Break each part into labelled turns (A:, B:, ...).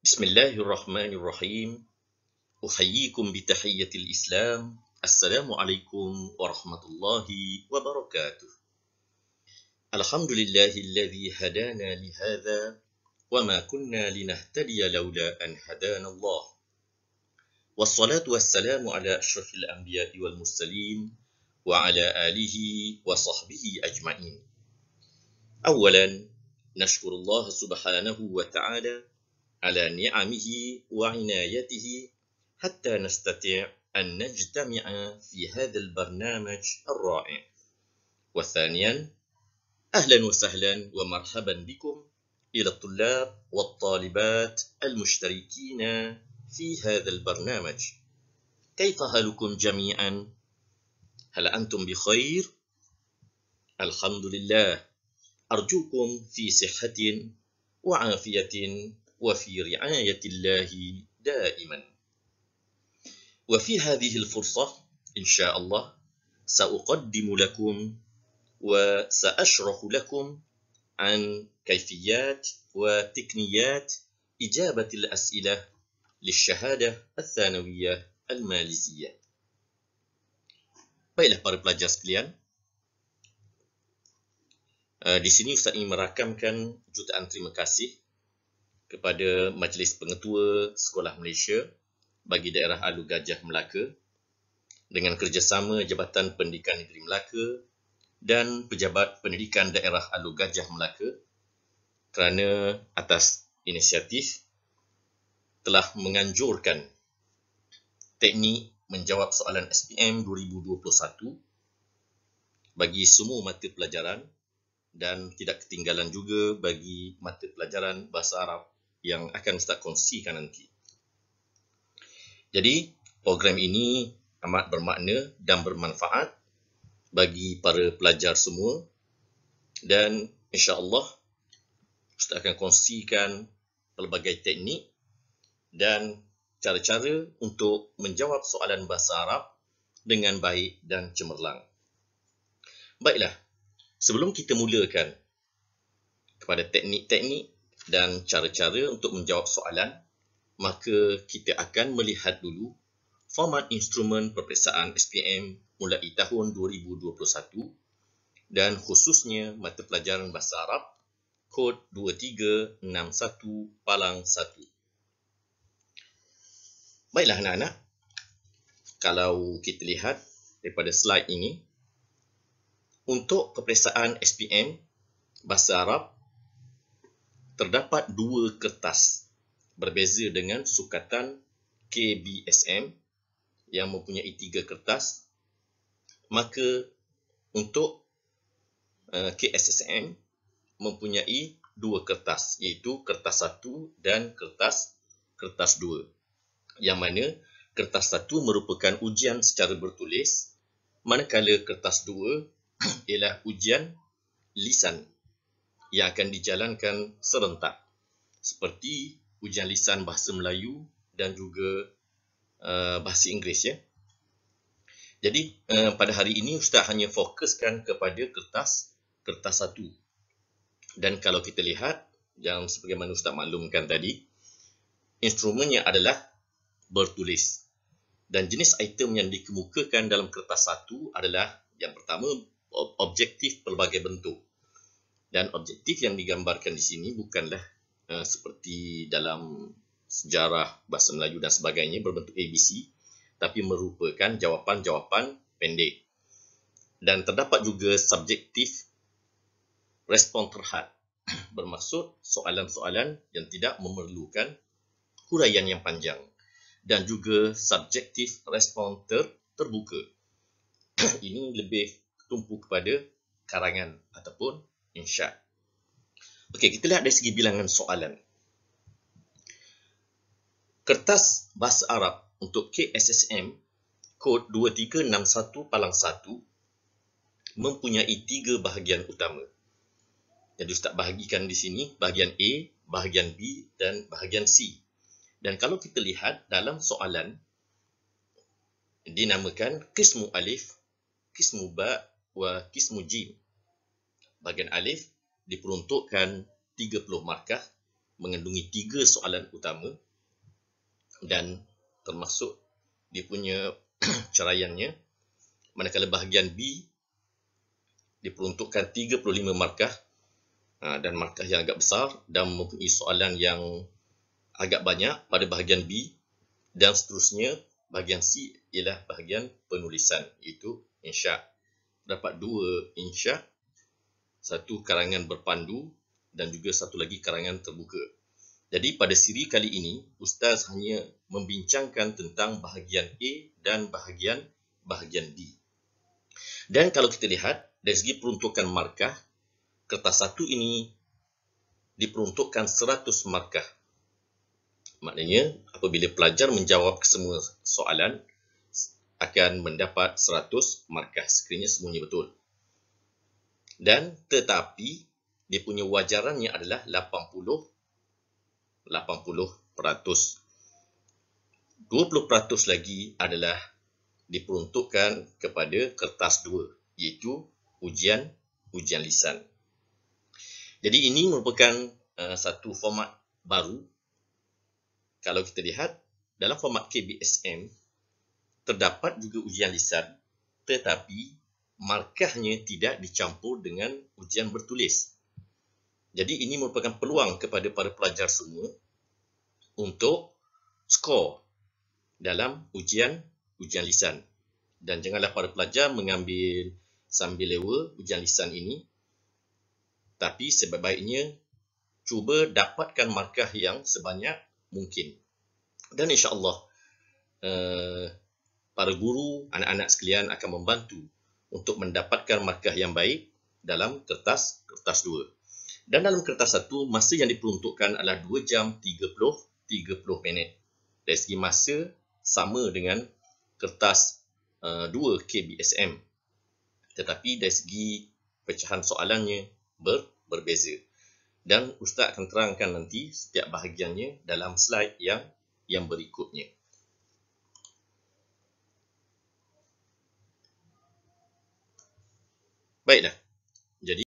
A: Bismillahirrahmanirrahim. Uhayyikum bitahiyyatil Islam. Assalamualaikum warahmatullahi wabarakatuh. Alhamdulillahilladzi hadana lihadza wa ma kunna linahtadiya laula an hadana Allah. Wassalatu wassalamu ala asyrafil anbiya'i wal mursalin wa ala alihi wa sahbihi ajma'in. Awalan, nashkurullah subhanahu wa ta'ala ala ni'amihi wa inayatihi hatta nastati' an najtami'a fi hadzal barnamaj ar-ra'i'. Wa thaniyan, ahlan wa sahlan wa marhaban bikum ila at-tullab wa at-talibat al-mushtarikina fi hadzal barnamaj. Kaifa halukum jami'an? Hal antum bi khair? Alhamdulillah. Arjukum fi sihhatin wa afiyatin وفي رعاية الله دائما. وفي هذه الفرصة إن شاء الله سأقدم لكم وسأشرح لكم عن كيفيات وتقنيات إجابة الأسئلة للشهادة الثانوية الماليزية. Baiklah para pelajar sekalian, di sini Ustaz ingin merakamkan jutaan terima kasih kepada Majlis Pengetua Sekolah Malaysia bagi daerah Alu Gajah Melaka dengan kerjasama Jabatan Pendidikan Negeri Melaka dan Pejabat Pendidikan Daerah Alu Gajah Melaka kerana atas inisiatif telah menganjurkan teknik menjawab soalan SPM 2021 bagi semua mata pelajaran dan tidak ketinggalan juga bagi mata pelajaran Bahasa Arab yang akan Ustaz kongsikan nanti. Jadi, program ini amat bermakna dan bermanfaat bagi para pelajar semua dan insya-Allah Ustaz akan kongsikan pelbagai teknik dan cara-cara untuk menjawab soalan Bahasa Arab dengan baik dan cemerlang. Baiklah, sebelum kita mulakan kepada teknik-teknik dan cara-cara untuk menjawab soalan, maka kita akan melihat dulu format instrumen peperiksaan SPM mulai tahun 2021 dan khususnya mata pelajaran Bahasa Arab kod 2361-1. Baiklah anak-anak, kalau kita lihat daripada slide ini, untuk peperiksaan SPM Bahasa Arab terdapat dua kertas berbeza dengan sukatan KBSM yang mempunyai 3 kertas. Maka untuk KSSM mempunyai 2 kertas, iaitu kertas 1 dan kertas 2. Yang mana kertas 1 merupakan ujian secara bertulis, manakala kertas 2 ialah ujian lisan yang akan dijalankan serentak seperti ujian lisan bahasa Melayu dan juga bahasa Inggeris ya. Jadi pada hari ini Ustaz hanya fokuskan kepada kertas 1. Dan kalau kita lihat yang sebagaimana Ustaz maklumkan tadi, instrumennya adalah bertulis. Dan jenis item yang dikemukakan dalam kertas 1 adalah yang pertama objektif pelbagai bentuk. Dan objektif yang digambarkan di sini bukanlah seperti dalam sejarah bahasa Melayu dan sebagainya berbentuk ABC, tapi merupakan jawapan-jawapan pendek. Dan terdapat juga subjektif respon terhad, bermaksud soalan-soalan yang tidak memerlukan huraian yang panjang, dan juga subjektif respon terbuka. Ini lebih tumpu kepada karangan ataupun insya. Okey, kita lihat dari segi bilangan soalan. Kertas bahasa Arab untuk KSSM kod 2361-1 mempunyai 3 bahagian utama. Jadi Ustaz bahagikan di sini bahagian A, bahagian B dan bahagian C. Dan kalau kita lihat dalam soalan dinamakan qismu alif, qismu ba wa qismu jim. Bahagian alif diperuntukkan 30 markah mengandungi 3 soalan utama dan termasuk dia punya caraiannya. Manakala bahagian B diperuntukkan 35 markah dan markah yang agak besar dan mempunyai soalan yang agak banyak pada bahagian B, dan seterusnya bahagian C ialah bahagian penulisan, iaitu insya. Dapat 2 insya, 1 karangan berpandu dan juga 1 lagi karangan terbuka. Jadi pada siri kali ini Ustaz hanya membincangkan tentang bahagian A dan bahagian B. Dan kalau kita lihat dari segi peruntukan markah, kertas 1 ini diperuntukkan 100 markah. Maknanya apabila pelajar menjawab semua soalan akan mendapat 100 markah sekiranya semuanya betul. Dan tetapi dia punya wajarannya adalah 80%. 20% lagi adalah diperuntukkan kepada kertas 2, iaitu ujian lisan. Jadi ini merupakan satu format baru. Kalau kita lihat dalam format KBSM terdapat juga ujian lisan, tetapi markahnya tidak dicampur dengan ujian bertulis. Jadi ini merupakan peluang kepada para pelajar semua untuk skor dalam ujian lisan. Dan janganlah para pelajar mengambil sambil lewa ujian lisan ini, tapi sebaik-baiknya cuba dapatkan markah yang sebanyak mungkin. Dan insya-Allah para guru, anak-anak sekalian akan membantu untuk mendapatkan markah yang baik dalam kertas 2. Dan dalam kertas 1, masa yang diperuntukkan adalah 2 jam 30 minit. Dari segi masa sama dengan kertas 2 KBSM. Tetapi dari segi pecahan soalannya berbeza. Dan Ustaz akan terangkan nanti setiap bahagiannya dalam slide yang berikutnya. Baiklah. Jadi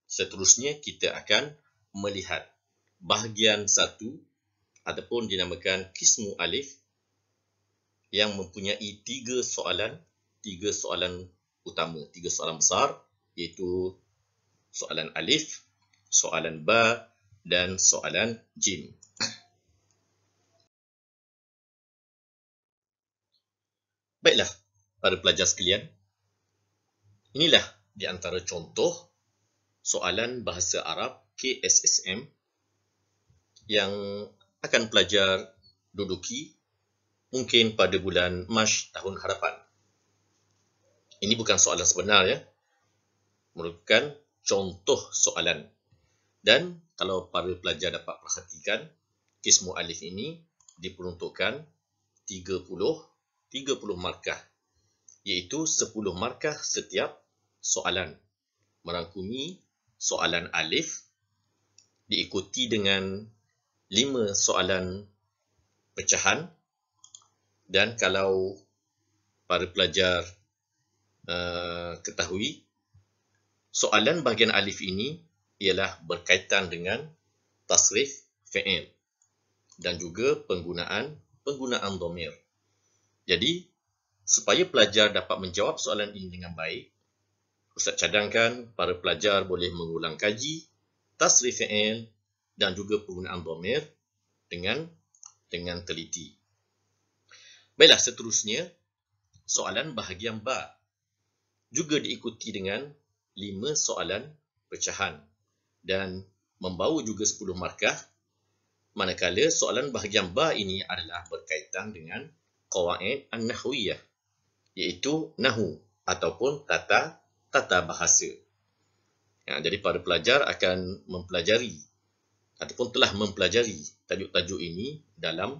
A: seterusnya kita akan melihat bahagian 1 ataupun dinamakan qismu alif yang mempunyai 3 soalan utama, 3 soalan besar, iaitu soalan alif, soalan ba dan soalan jim. Baiklah, para pelajar sekalian, inilah di antara contoh soalan bahasa Arab KSSM yang akan pelajar duduki mungkin pada bulan Mac tahun hadapan. Ini bukan soalan sebenar ya, merupakan contoh soalan. Dan kalau para pelajar dapat perhatikan, qismu alif ini diperuntukkan 30 markah, iaitu 10 markah setiap soalan. Merangkumi soalan alif diikuti dengan 5 soalan pecahan, dan kalau para pelajar ketahui, soalan bahagian alif ini ialah berkaitan dengan tasrif fi'il dan juga penggunaan dhamir. Jadi supaya pelajar dapat menjawab soalan ini dengan baik, Ustaz cadangkan para pelajar boleh mengulang kaji tasrif fi'il dan juga penggunaan dhamir dengan teliti. Baiklah, seterusnya soalan bahagian ba juga diikuti dengan 5 soalan pecahan dan membawa juga 10 markah, manakala soalan bahagian ba ini adalah berkaitan dengan qawaid an-nahwiyah, iaitu nahu ataupun tata bahasa. Jadi para pelajar akan mempelajari ataupun telah mempelajari tajuk-tajuk ini dalam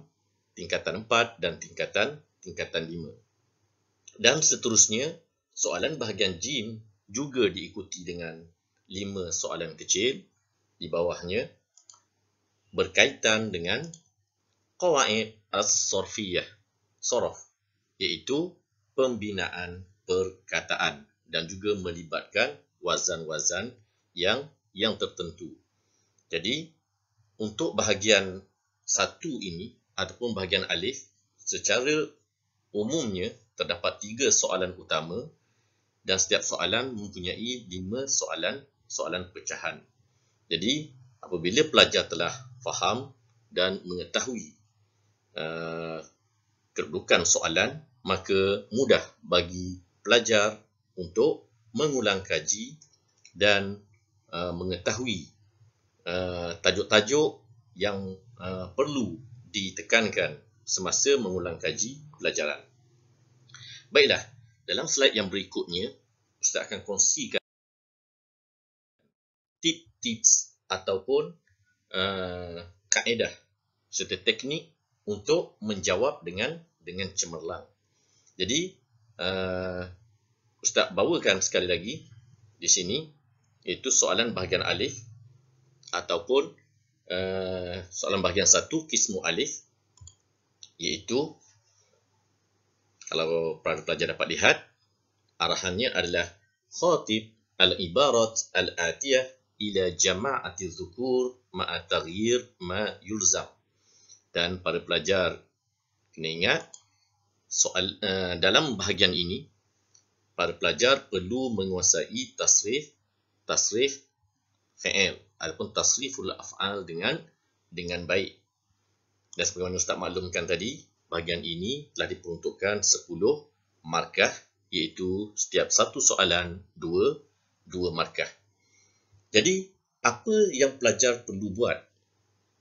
A: tingkatan 4 dan tingkatan 5. Dan seterusnya, soalan bahagian jim juga diikuti dengan 5 soalan kecil di bawahnya berkaitan dengan qawaid as-sarfiyah, sorof, iaitu pembinaan perkataan dan juga melibatkan wazan-wazan yang tertentu. Jadi, untuk bahagian 1 ini ataupun bahagian alif, secara umumnya terdapat 3 soalan utama dan setiap soalan mempunyai 5 soalan pecahan. Jadi, apabila pelajar telah faham dan mengetahui kedudukan soalan, maka mudah bagi pelajar untuk mengulang kaji dan mengetahui tajuk-tajuk yang perlu ditekankan semasa mengulang kaji pelajaran. Baiklah, dalam slide yang berikutnya, Ustaz akan kongsikan tips ataupun kaedah serta teknik untuk menjawab dengan cemerlang. Jadi, Ustaz bawakan sekali lagi di sini, iaitu soalan bahagian alif ataupun soalan bahagian 1 kismu alif, iaitu kalau para pelajar dapat lihat, arahannya adalah khatib al-ibarat al-atiyah ila jama'ati dhukur ma'a taghyir ma yulzam. Dan para pelajar kena ingat, dalam bahagian ini, para pelajar perlu menguasai tasrif fi'il ataupun tasriful af'al dengan baik. Dan sebagaimana Ustaz maklumkan tadi, bahagian ini telah diperuntukkan 10 markah, iaitu setiap satu soalan 2 markah. Jadi, apa yang pelajar perlu buat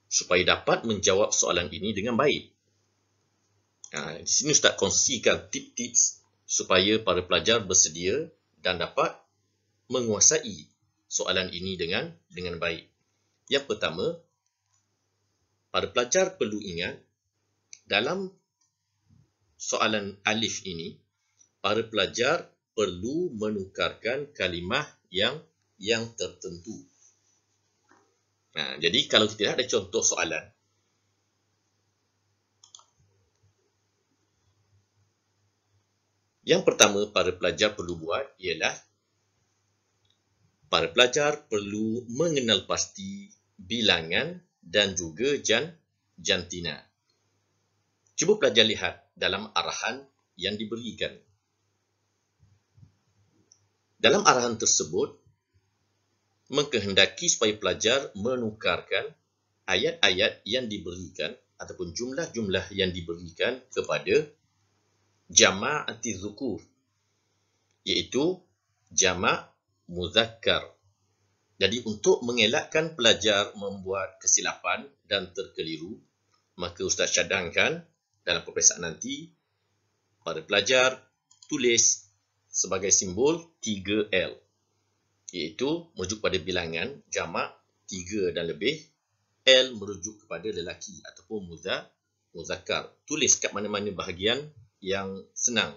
A: supaya dapat menjawab soalan ini dengan baik? Di sini Ustaz kongsikan tips-tips supaya para pelajar bersedia dan dapat menguasai soalan ini dengan baik. Yang pertama, para pelajar perlu ingat, dalam soalan alif ini, para pelajar perlu menukarkan kalimah yang tertentu. Jadi kalau kita ada contoh soalan, yang pertama para pelajar perlu buat ialah para pelajar perlu mengenal pasti bilangan dan juga jantina. Cuba pelajar lihat dalam arahan yang diberikan. Dalam arahan tersebut, mengkehendaki supaya pelajar menukarkan ayat-ayat yang diberikan ataupun jumlah-jumlah yang diberikan kepada jama'ati dhukur, iaitu jamak muzakkar. Jadi untuk mengelakkan pelajar membuat kesilapan dan terkeliru, maka Ustaz cadangkan dalam peperiksaan nanti, pada pelajar tulis sebagai simbol 3L, iaitu merujuk pada bilangan jamak 3 dan lebih, L merujuk kepada lelaki ataupun muzakkar. Tulis kat mana-mana bahagian yang senang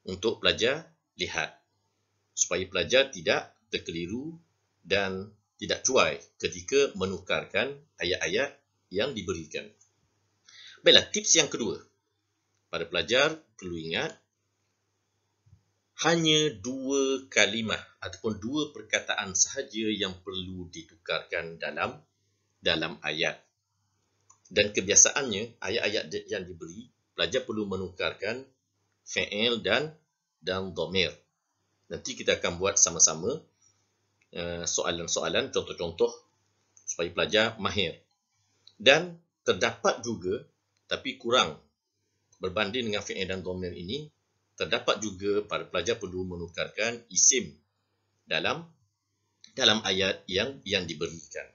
A: untuk pelajar lihat, supaya pelajar tidak terkeliru dan tidak cuai ketika menukarkan ayat-ayat yang diberikan. Baiklah, tips yang kedua, para pelajar perlu ingat, hanya 2 kalimah ataupun 2 perkataan sahaja yang perlu ditukarkan dalam ayat. Dan kebiasaannya, ayat-ayat yang diberi, pelajar perlu menukarkan fi'il dan dhamir. Nanti kita akan buat sama-sama soalan-soalan, contoh-contoh supaya pelajar mahir. Dan terdapat juga, tapi kurang berbanding dengan fi'il dan dhamir ini, terdapat juga para pelajar perlu menukarkan isim dalam ayat yang diberikan.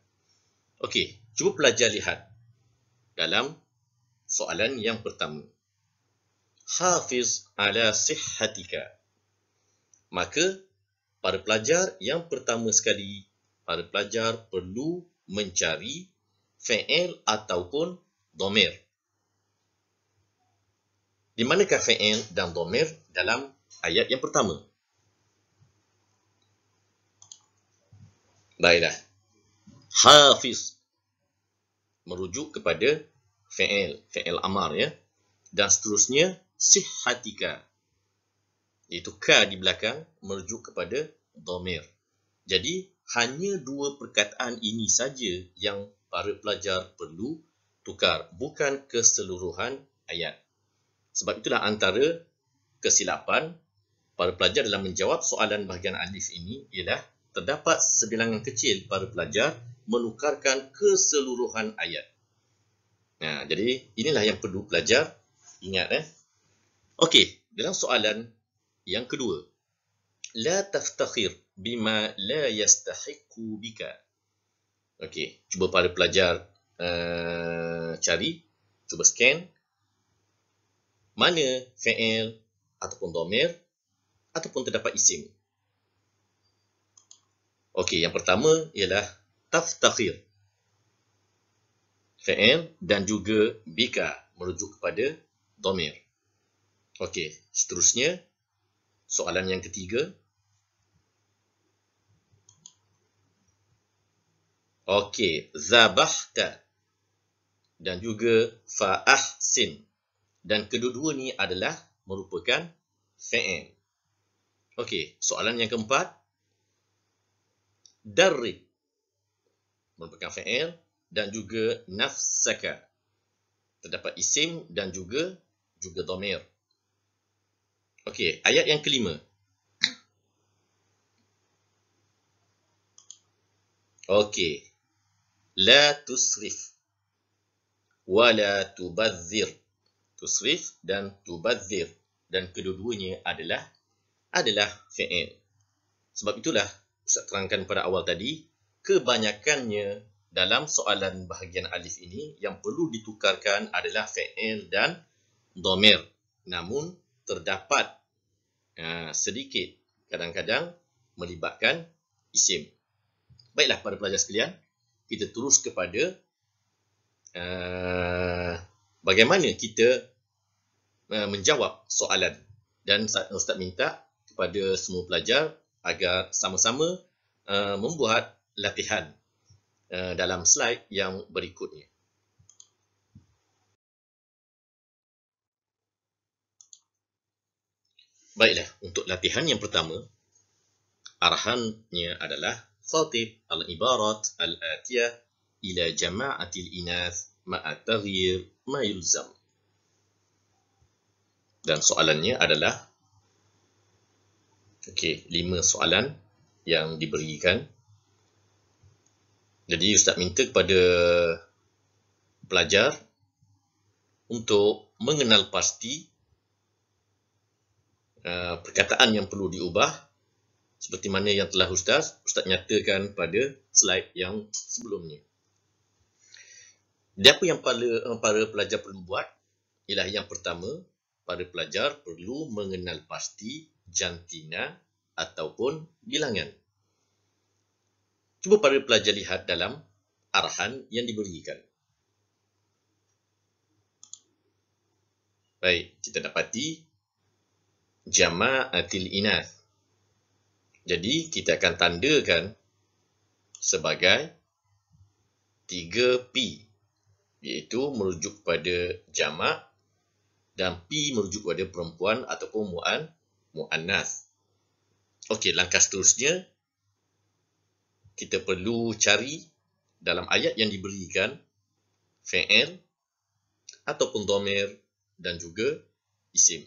A: Okey, cuba pelajar lihat dalam soalan yang pertama. Hafiz ala sihhatika. Maka para pelajar yang pertama sekali, para pelajar perlu mencari fi'il ataupun dhamir. Di manakah fi'il dan dhamir dalam ayat yang pertama? Baiklah. Hafiz merujuk kepada fi'il amar ya. Dan seterusnya sihhatika, iaitu ka di belakang merujuk kepada dhamir. Jadi hanya dua perkataan ini saja yang para pelajar perlu tukar, bukan keseluruhan ayat. Sebab itulah antara kesilapan para pelajar dalam menjawab soalan bahagian alif ini ialah terdapat sebilangan kecil para pelajar menukarkan keseluruhan ayat. Nah, jadi inilah yang perlu pelajar ingat. Okey, dalam soalan yang kedua. La taftakhir bima la yastahiqu bika. Okey, cuba para pelajar cari, cuba scan mana fi'il ataupun dhamir ataupun terdapat isim. Okey, yang pertama ialah taftakhir. Fi'il dan juga bika merujuk kepada dhamir. Okey, seterusnya soalan yang ketiga. Okey, zabahta dan juga fa'ahsin. Dan kedua-dua ni adalah merupakan fi'il. Okey, soalan yang keempat. Darrib merupakan fi'il dan juga nafsaka. Terdapat isim dan juga dhamir. Okey, ayat yang kelima. Okey. La tusrif wa la tubadzir. Tusrif dan tubadzir, dan kedua-duanya adalah fi'il. Sebab itulah Ustaz terangkan pada awal tadi, kebanyakannya dalam soalan bahagian alif ini yang perlu ditukarkan adalah fi'il dan dhamir. Namun terdapat sedikit kadang-kadang melibatkan isim. Baiklah para pelajar sekalian, kita terus kepada bagaimana kita menjawab soalan. Dan Ustaz minta kepada semua pelajar agar sama-sama membuat latihan dalam slide yang berikutnya. Baiklah, untuk latihan yang pertama, arahannya adalah khatib al-ibarat al-atiyah ila jama'atil inath ma'a taghyir ma yulzam. Dan soalannya adalah 5 soalan yang diberikan. Jadi Ustaz minta kepada pelajar untuk mengenal pasti perkataan yang perlu diubah seperti mana yang telah Ustaz nyatakan pada slide yang sebelumnya. Dan apa yang para pelajar perlu buat ialah yang pertama, para pelajar perlu mengenal pasti jantina ataupun bilangan. Cuba para pelajar lihat dalam arahan yang diberikan. Baik, kita dapati jama'atil inath. Jadi, kita akan tandakan sebagai 3P, iaitu merujuk kepada jama' dan P merujuk kepada perempuan ataupun mu'annath. Okey, langkah seterusnya, kita perlu cari dalam ayat yang diberikan fi'il ataupun dhamir dan juga isim.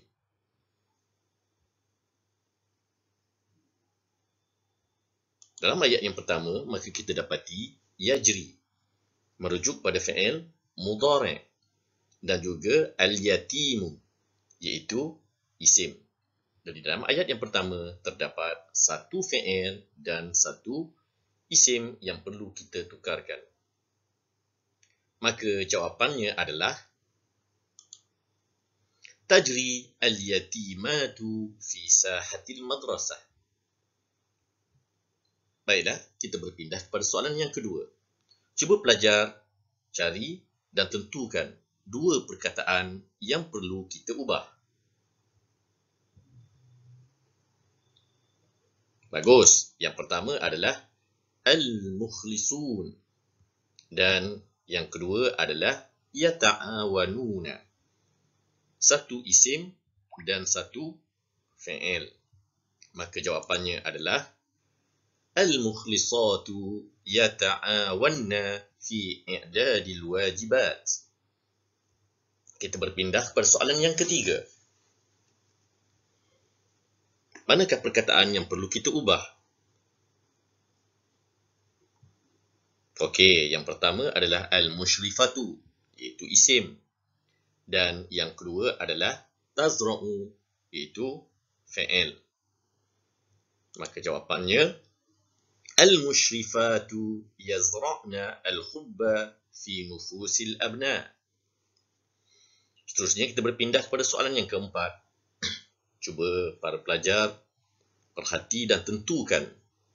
A: Dalam ayat yang pertama, maka kita dapati yajri merujuk pada fi'il mudhari' dan juga al-yatimu iaitu isim. Jadi dalam ayat yang pertama terdapat satu fi'il dan satu isim yang perlu kita tukarkan. Maka jawapannya adalah tajri al-yatimatu fi sahatil madrasah. Baiklah, kita berpindah kepada soalan yang kedua. Cuba pelajar cari dan tentukan dua perkataan yang perlu kita ubah. Bagus. Yang pertama adalah al-mukhlisun dan yang kedua adalah yata'awanuna. Satu isim dan satu fi'il. Maka jawapannya adalah al-mukhlisatu yata'awanna fi i'dadil wajibat. Kita berpindah kepada soalan yang ketiga. Manakah perkataan yang perlu kita ubah? Okey, yang pertama adalah al-musyrifatu, iaitu isim. Dan yang kedua adalah tazra'u, iaitu fi'il. Maka jawapannya al-musyrifatu yazra'na al-hubba fi nufusil abna. Seterusnya kita berpindah kepada soalan yang keempat. Cuba para pelajar perhati dan tentukan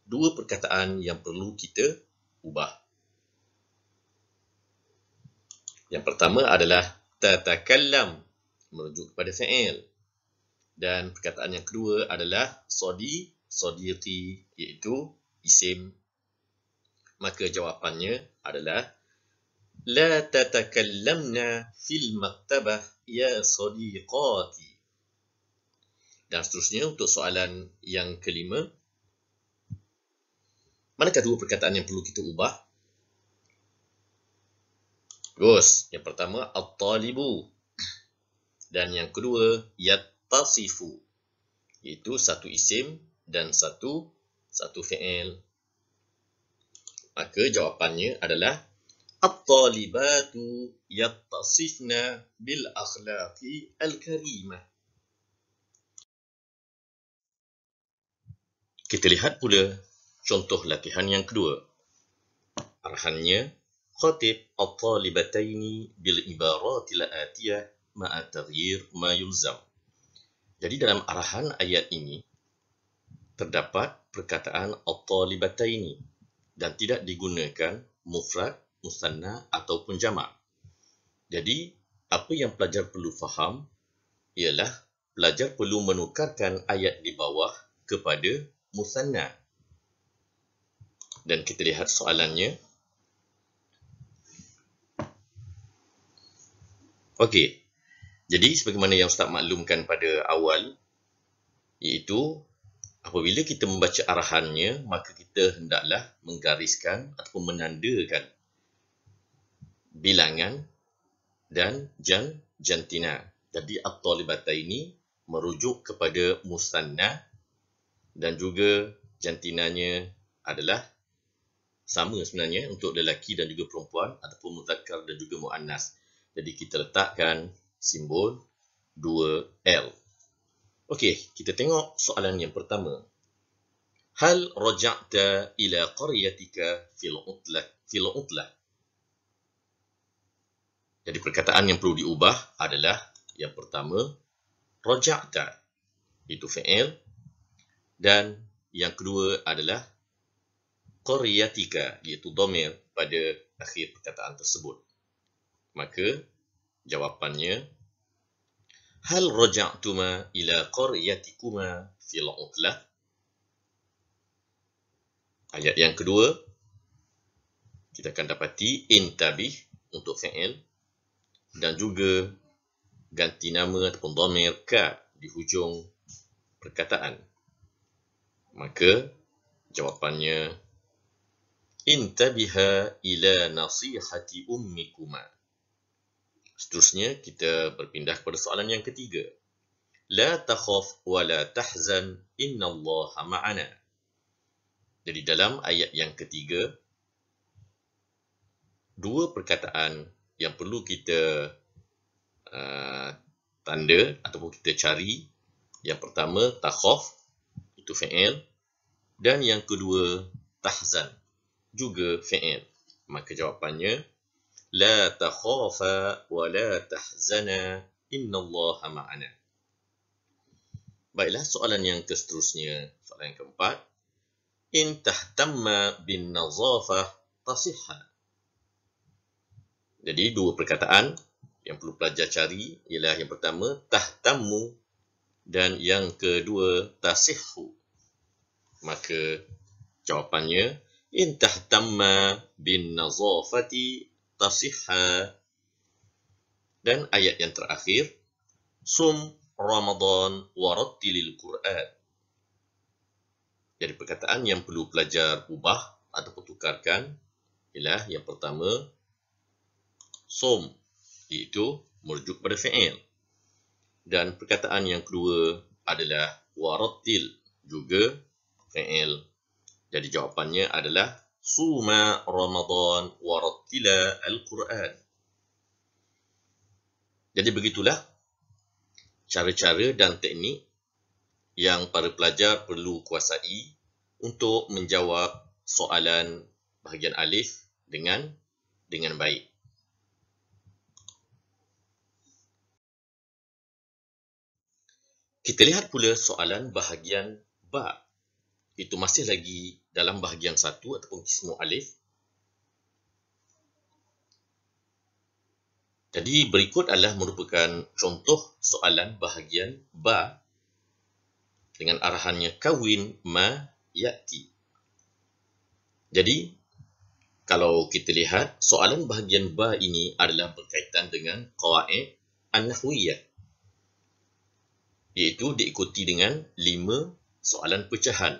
A: dua perkataan yang perlu kita ubah. Yang pertama adalah tatakallam, merujuk kepada fi'il. Dan perkataan yang kedua adalah sadiqi, iaitu isim. Maka jawapannya adalah la tatakallamna fil maktabah ya sadiqati. Dan seterusnya untuk soalan yang kelima. Manakah dua perkataan yang perlu kita ubah? Bagus. Yang pertama at-talibu dan yang kedua yattasifu, iaitu satu isim dan satu fi'il. Maka jawapannya adalah at-talibatu yattasifna bil akhlaqi al-karimah. Kita lihat pula contoh latihan yang kedua. Arahannya, khatib at-talibataini bil ibaratil atiyah ma'a taghyir ma yulzam. Jadi dalam arahan ayat ini terdapat perkataan at-talibataini dan tidak digunakan mufrad, musanna ataupun jamak. Jadi apa yang pelajar perlu faham ialah pelajar perlu menukarkan ayat di bawah kepada musanna. Dan kita lihat soalannya. Okey. Jadi sebagaimana yang Ustaz maklumkan pada awal, iaitu apabila kita membaca arahannya, maka kita hendaklah menggariskan ataupun menandakan bilangan dan jantina. Jadi at-talibataini merujuk kepada musanna dan juga jantinanya adalah sama sebenarnya untuk lelaki dan juga perempuan ataupun muzakkar dan juga muannas. Jadi kita letakkan simbol 2L. Okey, kita tengok soalan yang pertama. Hal raja'ta ila qaryatika fil utlah. Jadi perkataan yang perlu diubah adalah yang pertama raja'ta, itu fi'il, dan yang kedua adalah qaryatika, iaitu dhamir pada akhir perkataan tersebut. Maka jawapannya hal raja'tuma ila qaryatikuma fil utlah. Ayat yang kedua kita akan dapati intabih untuk fi'il dan juga ganti nama ataupun dhamir ka di hujung perkataan. Maka jawapannya intabiha ila nasihati ummikuma. Seterusnya kita berpindah kepada soalan yang ketiga. La takhaf wa la tahzan innallaha ma'ana. Jadi dalam ayat yang ketiga, dua perkataan yang perlu kita tanda ataupun kita cari. Yang pertama, takhaf, itu fi'il. Dan yang kedua, tahzan, juga fi'il. Maka jawapannya, la takhafa wa la tahzana innallaha ma'ana. Baiklah, soalan yang seterusnya, soalan yang keempat. In tahtamma bin nazafah tasihha. Jadi dua perkataan yang perlu pelajar cari ialah yang pertama tahtammu dan yang kedua tasihhu. Maka jawapannya in tahtamma bin nazafati tasihha. Dan ayat yang terakhir, sum Ramadan warattilil Quran. Jadi perkataan yang perlu pelajar ubah ataupun tukarkan ialah yang pertama sum, iaitu merujuk pada fi'il. Dan perkataan yang kedua adalah warattil, juga fi'il. Jadi jawapannya adalah suma Ramadan warattila al-Quran. Jadi begitulah cara-cara dan teknik yang para pelajar perlu kuasai untuk menjawab soalan bahagian alif dengan baik. Kita lihat pula soalan bahagian ba. Itu masih lagi dalam bahagian 1 ataupun qismu alif. Jadi berikut adalah merupakan contoh soalan bahagian ba dengan arahannya kawin ma ya'ti. Jadi kalau kita lihat soalan bahagian ba ini adalah berkaitan dengan qawaid an-nahwiyah, iaitu diikuti dengan 5 soalan pecahan.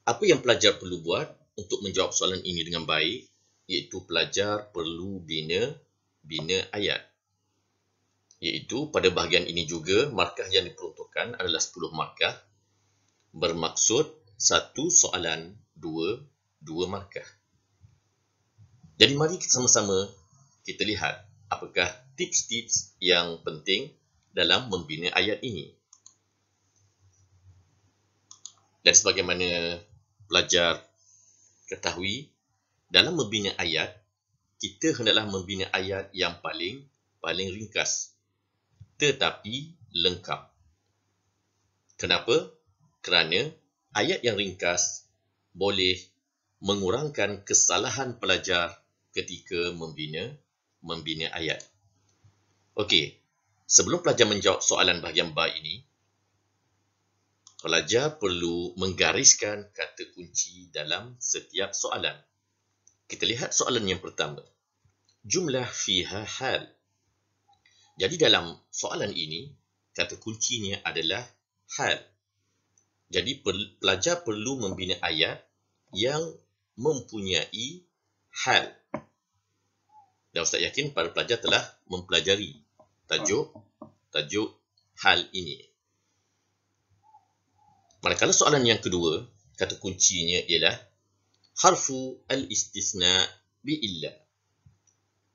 A: Apa yang pelajar perlu buat untuk menjawab soalan ini dengan baik, iaitu pelajar perlu bina ayat. Iaitu pada bahagian ini juga markah yang diperuntukkan adalah 10 markah. Bermaksud satu soalan 2 markah. Jadi mari sama-sama kita lihat apakah tips-tips yang penting dalam membina ayat ini. Dan sebagaimana pelajar ketahui, dalam membina ayat, kita hendaklah membina ayat yang paling ringkas tetapi lengkap. Kenapa? Kerana ayat yang ringkas boleh mengurangkan kesalahan pelajar ketika membina ayat. Okey, sebelum pelajar menjawab soalan bahagian ba ini, pelajar perlu menggariskan kata kunci dalam setiap soalan. Kita lihat soalan yang pertama. Jumlah fiha hal. Jadi dalam soalan ini, kata kuncinya adalah hal. Jadi pelajar perlu membina ayat yang mempunyai hal. Dan Ustaz yakin para pelajar telah mempelajari tajuk hal ini. Manakala soalan yang kedua, kata kuncinya ialah harfu al-istisna bi illa.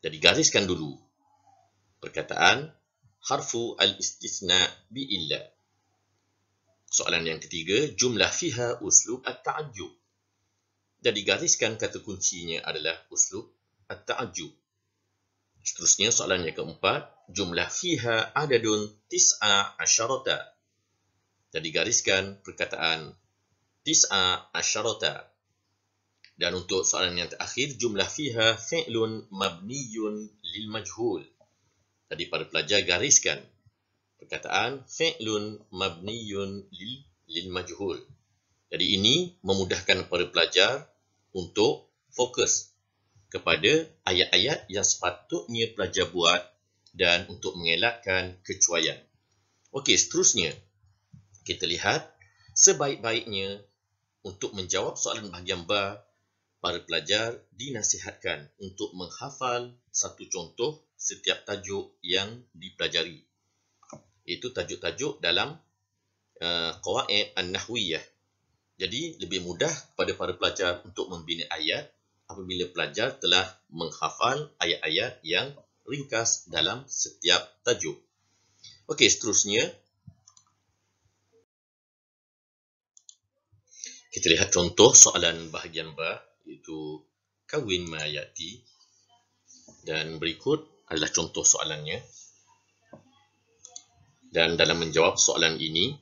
A: Jadi gariskan dulu perkataan harfu al-istisna bi illa. Soalan yang ketiga, jumlah fiha uslub at-ta'ajjub. Jadi gariskan kata kuncinya adalah uslub at-ta'ajjub. Seterusnya soalan yang keempat, jumlah fiha adadun tis'a asyarata. Jadi gariskan perkataan tis'a asyarata. Dan untuk soalan yang terakhir, jumlah fiha fi'lun mabniyun lil majhul. Jadi para pelajar gariskan perkataan fi'lun mabniyun lil majhul. Jadi ini memudahkan para pelajar untuk fokus kepada ayat-ayat yang sepatutnya pelajar buat dan untuk mengelakkan kecuaian. Okey, seterusnya kita lihat sebaik-baiknya untuk menjawab soalan bahagian ba, para pelajar dinasihatkan untuk menghafal satu contoh setiap tajuk yang dipelajari. Itu tajuk-tajuk dalam qawaid an-nahwiyah. Jadi lebih mudah kepada para pelajar untuk membina ayat apabila pelajar telah menghafal ayat-ayat yang ringkas dalam setiap tajuk. Okey, seterusnya kita lihat contoh soalan bahagian ba, iaitu kawin ma yati, dan berikut adalah contoh soalannya. Dan dalam menjawab soalan ini,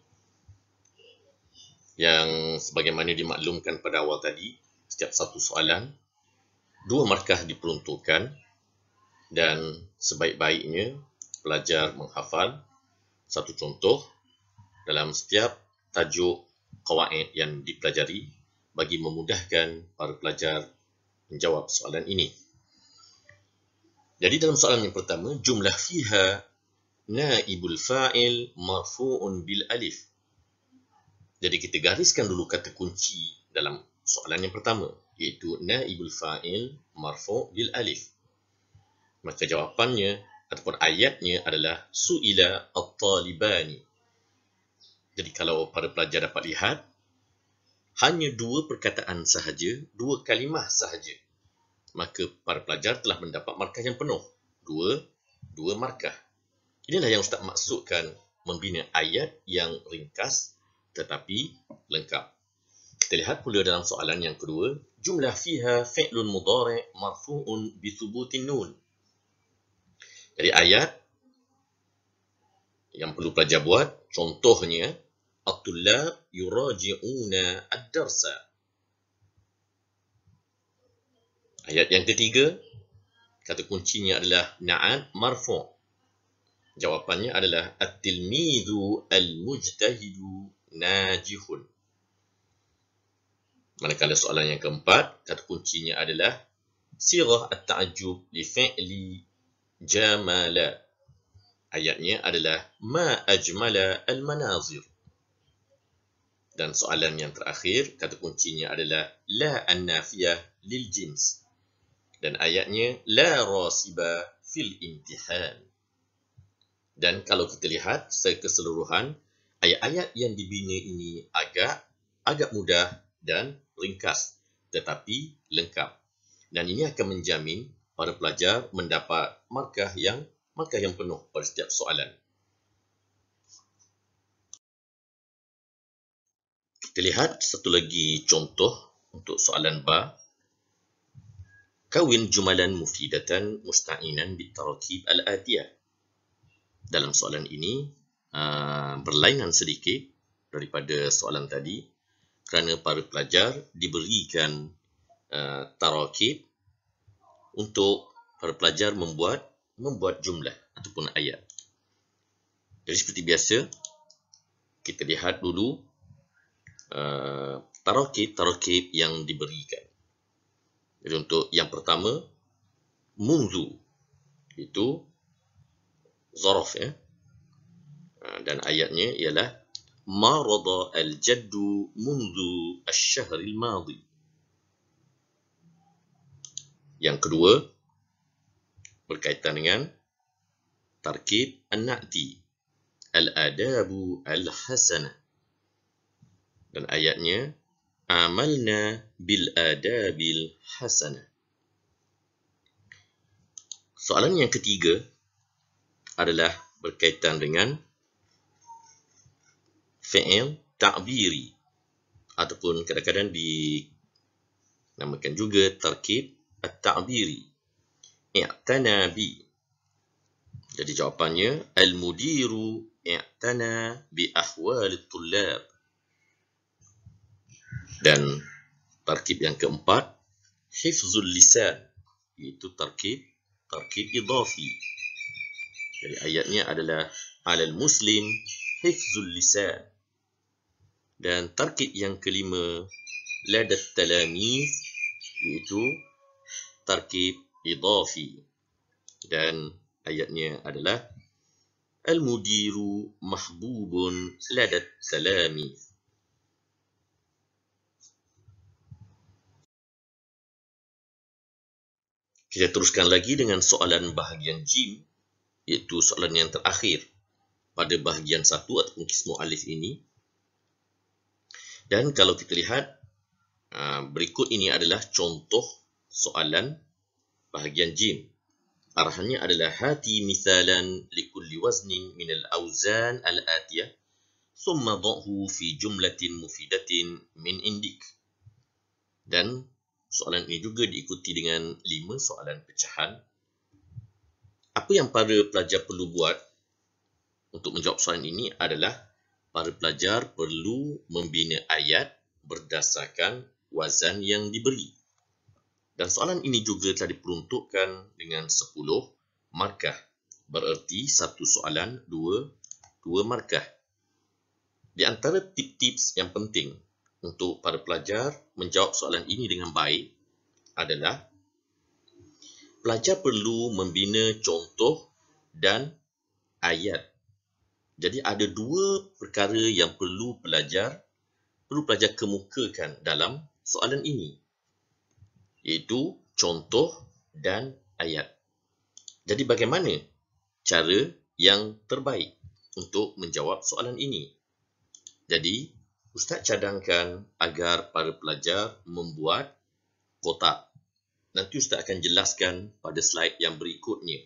A: yang sebagaimana dimaklumkan pada awal tadi, setiap satu soalan, 2 markah diperuntukkan dan sebaik-baiknya pelajar menghafal satu contoh dalam setiap tajuk qawaid yang dipelajari bagi memudahkan para pelajar menjawab soalan ini. Jadi dalam soalan yang pertama, jumlah fiha naibul fa'il marfu'un bil alif. Jadi kita gariskan dulu kata kunci dalam soalan yang pertama, iaitu naibul fa'il marfu' bil alif. Maka jawapannya ataupun ayatnya adalah su'ila at-talibani. Jadi kalau para pelajar dapat lihat, hanya 2 perkataan sahaja, 2 kalimah sahaja, maka para pelajar telah mendapat markah yang penuh. 2 markah. Inilah yang Ustaz maksudkan membina ayat yang ringkas tetapi lengkap. Kita lihat pula dalam soalan yang kedua, jumlah fiha fi'lun mudhari' marfu'un bi thubutin nun. Jadi ayat yang perlu pelajar buat, contohnya at-tullab yuraji'una ad-darsa. Ayat yang ketiga, kata kuncinya adalah na'at marfu'. Jawapannya adalah at-tilmidhu al-mujtahidu najihun. Manakala soalan yang keempat, kata kuncinya adalah sirah at-ta'ajjub li fi'li jamala. Ayatnya adalah ma ajmala al-manazir. Dan soalan yang terakhir, kata kuncinya adalah la an-nafiyah lil jins. Dan ayatnya la rasiba fil imtihan. Dan kalau kita lihat secara keseluruhan, ayat-ayat yang dibina ini agak mudah dan ringkas, tetapi lengkap. Dan ini akan menjamin para pelajar mendapat markah yang penuh pada setiap soalan. Kita lihat satu lagi contoh untuk soalan ba. Kawin jumalan mufidatan musta'inan bitarakib al-atiyah. Dalam soalan ini berlainan sedikit daripada soalan tadi kerana para pelajar diberikan tarakib untuk para pelajar membuat jumlah ataupun ayat. Jadi seperti biasa, kita lihat dulu tarakib yang diberikan. Jadi untuk yang pertama, munzu, itu zaraf ya. Dan ayatnya ialah marada al-jaddu mundu asy-syahr al-madi. Yang kedua berkaitan dengan tarkib an-na'ti, al-adabu al-hasanah. Dan ayatnya amalna bil adabil hasanah. Soalan yang ketiga adalah berkaitan dengan fi'il ta'biri ataupun kadang-kadang dinamakan juga tarkib at-ta'biri, i'tana bi. Jadi jawapannya al-mudiru i'tana bi ahwal at-tullab. Dan tarkib yang keempat, hifzul lisan, iaitu tarkib idhafi. Jadi ayatnya adalah alal muslim hifzul lisan. Dan tarkib yang kelima, ladat talamiz, iaitu tarkib idhafi. Dan ayatnya adalah al-mudiru mahbubun ladat talamiz. Kita teruskan lagi dengan soalan bahagian jim, iaitu soalan yang terakhir pada bahagian 1 ataupun kismu alif ini. Dan kalau kita lihat, berikut ini adalah contoh soalan bahagian jim. Arahannya adalah hati misalan likulli waznin min al-awzan al-atiyah thumma dha'hu fi jumlatin mufidatin min indik. Dan soalan ini juga diikuti dengan 5 soalan pecahan. Apa yang para pelajar perlu buat untuk menjawab soalan ini adalah para pelajar perlu membina ayat berdasarkan wazan yang diberi. Dan soalan ini juga telah diperuntukkan dengan 10 markah. Bererti satu soalan 2 markah. Di antara tips-tips yang penting untuk para pelajar menjawab soalan ini dengan baik adalah pelajar perlu membina contoh dan ayat. Jadi ada 2 perkara yang perlu pelajar kemukakan dalam soalan ini, iaitu contoh dan ayat. Jadi bagaimana cara yang terbaik untuk menjawab soalan ini? Jadi Ustaz cadangkan agar para pelajar membuat kotak. Nanti Ustaz akan jelaskan pada slide yang berikutnya.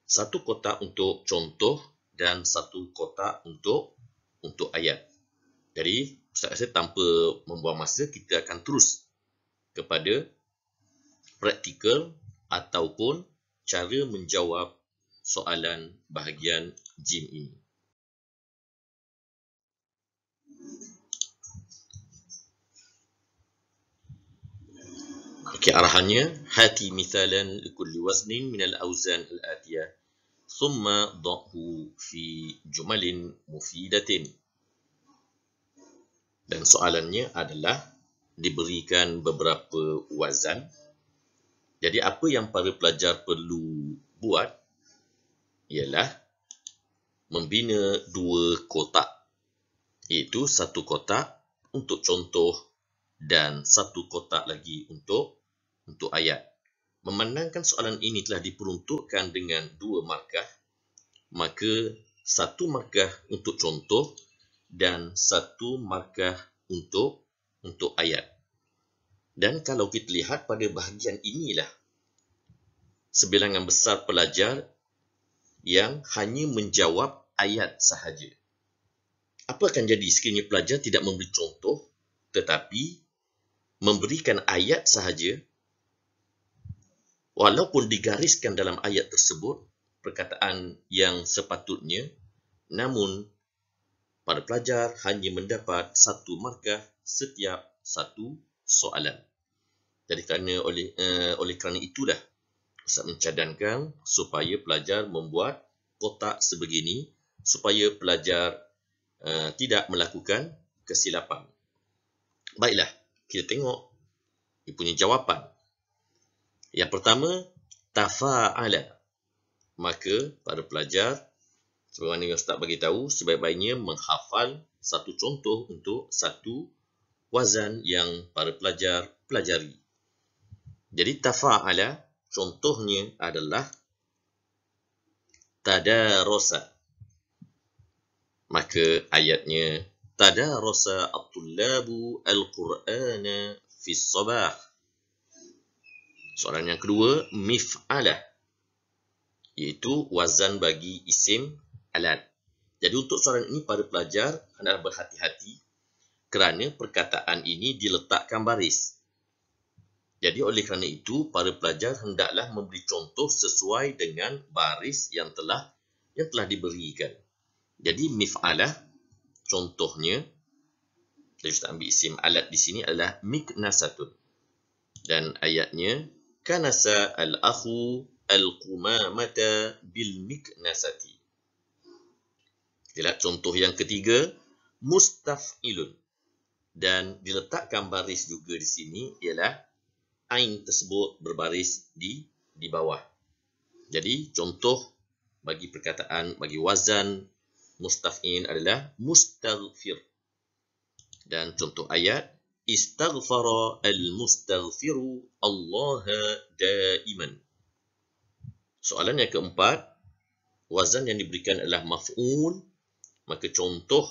A: Satu kotak untuk contoh dan satu kotak untuk ayat. Jadi Ustaz rasa tanpa membuang masa, kita akan terus kepada praktikal ataupun cara menjawab soalan bahagian jim ini. Okey, arahannya hati misalan likulli waznin min al-awzan al-atiyah thumma dha'hu fi jumalin mufidatin. Dan soalannya adalah diberikan beberapa wazan. Jadi apa yang para pelajar perlu buat ialah membina 2 kotak, iaitu satu kotak untuk contoh dan satu kotak lagi untuk ayat. Memandangkan soalan ini telah diperuntukkan dengan 2 markah, maka 1 markah untuk contoh dan 1 markah untuk ayat. Dan kalau kita lihat pada bahagian inilah sebilangan besar pelajar yang hanya menjawab ayat sahaja. Apa akan jadi sekiranya pelajar tidak memberi contoh tetapi memberikan ayat sahaja? Walaupun digariskan dalam ayat tersebut perkataan yang sepatutnya, namun para pelajar hanya mendapat 1 markah setiap 1 soalan. Jadi oleh kerana itulah Ustaz mencadangkan supaya pelajar membuat kotak sebegini supaya pelajar tidak melakukan kesilapan. Baiklah, kita tengok dia punya jawapan. Yang pertama, tafa'ala. Maka para pelajar, sebagaimana yang Ustaz bagi tahu, sebaik-baiknya menghafal satu contoh untuk satu wazan yang para pelajar pelajari. Jadi tafa'ala contohnya adalah tadarasa. Maka ayatnya tadarasa at-tullabu al-Qur'ana fi sabah. Soalan yang kedua, mif'alah, iaitu wazan bagi isim alat. Jadi untuk soalan ini para pelajar hendaklah berhati-hati kerana perkataan ini diletakkan baris. Jadi oleh kerana itu para pelajar hendaklah memberi contoh sesuai dengan baris yang telah diberikan. Jadi mif'alah contohnya, jadi kita ambil isim alat di sini adalah miknasatun. Dan ayatnya kanasa al-akhu al-qumamata bil miknasati. Lihat contoh yang ketiga, mustaf'ilun. Dan diletakkan baris juga di sini ialah ain tersebut berbaris di bawah. Jadi contoh bagi perkataan, bagi wazan mustaf'il adalah mustaghfir. Dan contoh ayat, istaghfara al-mustaghfiru Allaha daiman. Soalan yang keempat, wazan yang diberikan adalah maf'ul. Maka contoh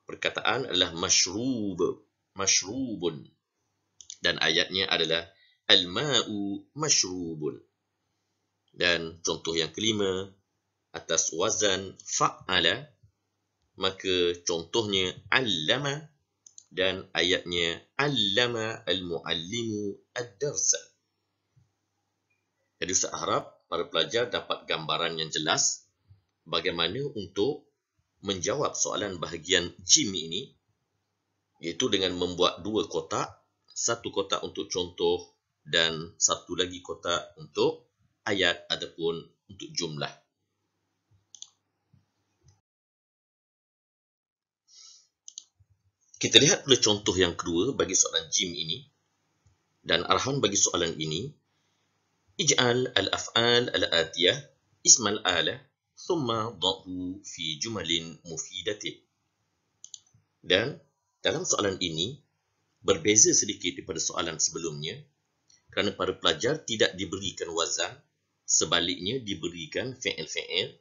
A: perkataan adalah mashrubun. Dan ayatnya adalah al-ma'u mashrubun. Dan contoh yang kelima, atas wazan fa'ala, maka contohnya allama, dan ayatnya allama al-muallimu ad-darsa. Jadi Ustaz harap para pelajar dapat gambaran yang jelas bagaimana untuk menjawab soalan bahagian jim ini, iaitu dengan membuat dua kotak, satu kotak untuk contoh dan satu lagi kotak untuk ayat ataupun untuk jumlah. Kita lihat pula contoh yang kedua bagi soalan jim ini, dan arahan bagi soalan ini, ij'al al-af'al al-atiyah ismal alah thumma dha'hu fi jumalin mufidatin. Dan dalam soalan ini berbeza sedikit daripada soalan sebelumnya kerana para pelajar tidak diberikan wazan, sebaliknya diberikan fi'il-fi'il,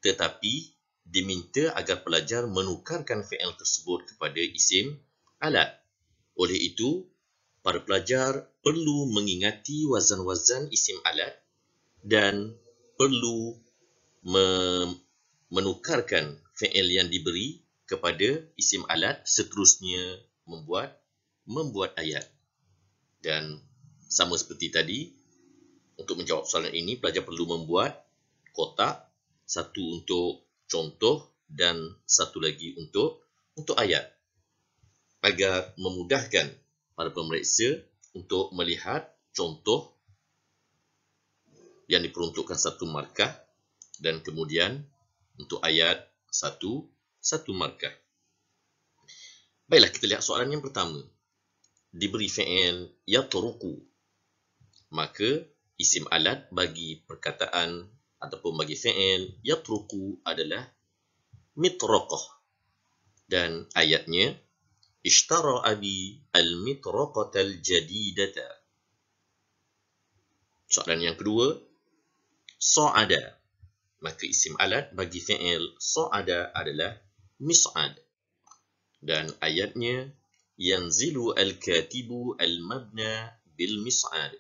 A: tetapi diminta agar pelajar menukarkan fi'il tersebut kepada isim alat. Oleh itu, para pelajar perlu mengingati wazan-wazan isim alat dan perlu menukarkan fi'il yang diberi kepada isim alat, seterusnya membuat ayat. Dan sama seperti tadi, untuk menjawab soalan ini, pelajar perlu membuat kotak, satu untuk contoh dan satu lagi untuk ayat, agar memudahkan para pemeriksa untuk melihat contoh yang diperuntukkan satu markah dan kemudian untuk ayat satu markah. Baiklah, kita lihat soalan yang pertama. Diberi fi'il yatruku, maka isim alat bagi perkataan ataupun bagi fi'il yatruku adalah mitraqah. Dan ayatnya, ishtara abi al-mitraqatal jadidata. Soalan yang kedua, sa'ada, maka isim alat bagi fi'il sa'ada adalah mis'ad. Dan ayatnya, yanzilu al-katibu al-mabna bil-mis'ad.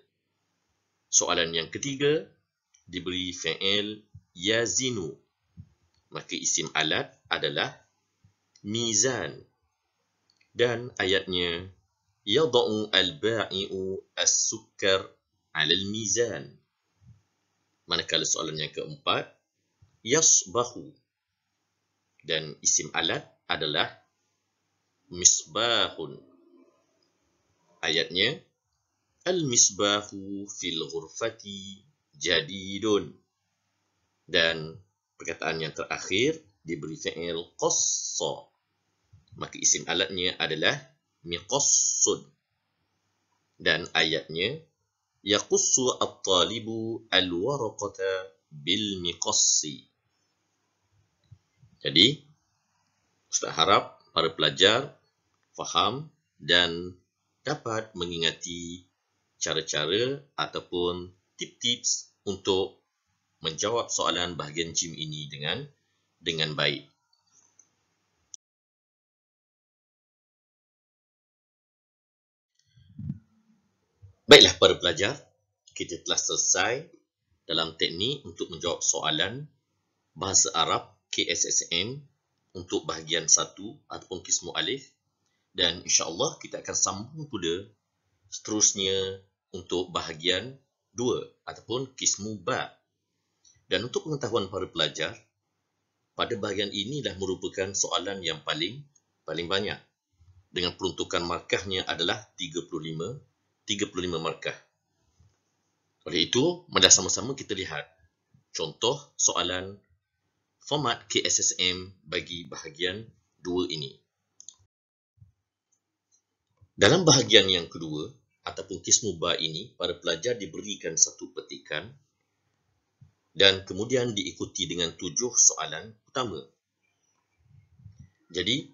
A: Soalan yang ketiga, diberi fi'il yazinu, maka isim alat adalah mizan. Dan ayatnya, yada'u al-ba'i'u as-sukkar 'ala al-mizan. Manakala soalan yang keempat, yasbahu, dan isim alat adalah misbahun. Ayatnya, al-misbahu fil ghurfati jadidun. Dan perkataan yang terakhir diberi fi'il qassa, maka isim alatnya adalah miqassun. Dan ayatnya, yaqussu at-talibu al-waraqata bil miqassi. Jadi, Ustaz harap para pelajar faham dan dapat mengingati cara-cara ataupun tips-tips untuk menjawab soalan bahagian jim ini dengan baik. Baiklah para pelajar, kita telah selesai dalam teknik untuk menjawab soalan bahasa Arab KSSM untuk bahagian 1 ataupun kismu alif, dan insya-Allah kita akan sambung pula seterusnya untuk bahagian 2 ataupun kismu ba. Dan untuk pengetahuan para pelajar, pada bahagian ini dah merupakan soalan yang paling banyak, dengan peruntukan markahnya adalah 35 markah. Oleh itu, mari sama-sama kita lihat contoh soalan format KSSM bagi bahagian 2 ini. Dalam bahagian yang kedua ataupun kismu ba ini, para pelajar diberikan satu petikan dan kemudian diikuti dengan 7 soalan utama. Jadi,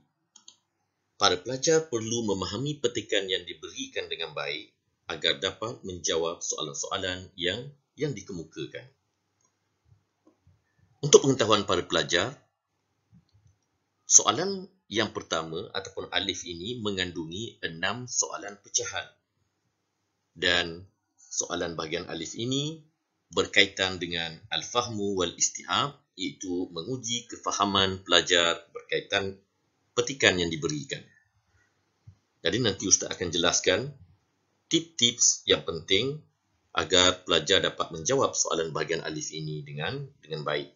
A: para pelajar perlu memahami petikan yang diberikan dengan baik agar dapat menjawab soalan-soalan yang dikemukakan. Untuk pengetahuan para pelajar, soalan yang pertama ataupun alif ini mengandungi 6 soalan pecahan. Dan soalan bahagian alif ini berkaitan dengan al-fahmu wal istihab, iaitu menguji kefahaman pelajar berkaitan petikan yang diberikan. Jadi nanti Ustaz akan jelaskan tips-tips yang penting agar pelajar dapat menjawab soalan bahagian alif ini dengan baik.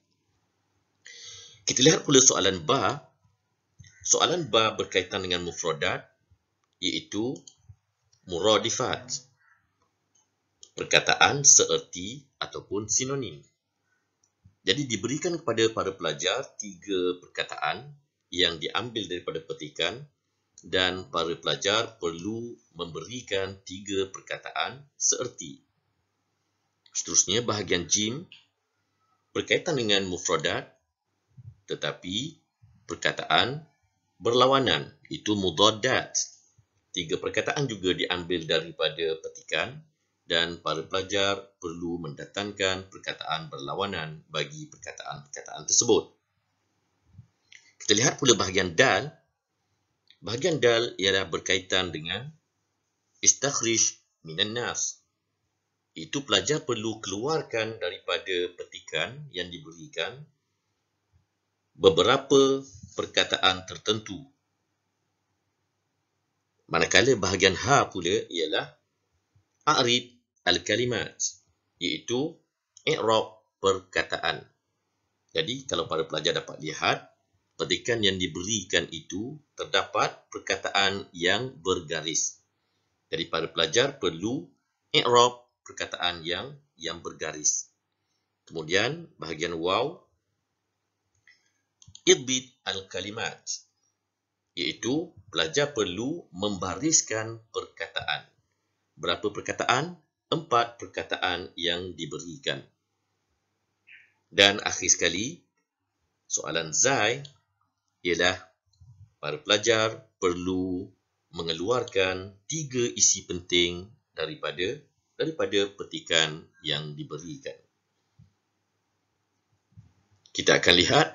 A: Kita lihat pula soalan ba. Soalan ba berkaitan dengan mufradat, iaitu muradifat, perkataan seerti ataupun sinonim. Jadi diberikan kepada para pelajar 3 perkataan yang diambil daripada petikan dan para pelajar perlu memberikan 3 perkataan seerti. Seterusnya bahagian jim berkaitan dengan mufradat tetapi perkataan berlawanan, itu mudaddat. 3 perkataan juga diambil daripada petikan dan para pelajar perlu mendatangkan perkataan berlawanan bagi perkataan-perkataan tersebut. Kita lihat pula bahagian dal. Bahagian dal ialah berkaitan dengan istakhrij minan nas. Itu pelajar perlu keluarkan daripada petikan yang diberikan beberapa perkataan tertentu. Manakala bahagian ha pula ialah a'rib al-kalimat, iaitu i'rab perkataan. Jadi kalau para pelajar dapat lihat, petikan yang diberikan itu terdapat perkataan yang bergaris. Jadi para pelajar perlu i'rab perkataan yang bergaris. Kemudian bahagian waw, idbit al-kalimat, iaitu pelajar perlu membariskan perkataan. Berapa perkataan? 4 perkataan yang diberikan. Dan akhir sekali, soalan zai ialah para pelajar perlu mengeluarkan 3 isi penting daripada petikan yang diberikan. Kita akan lihat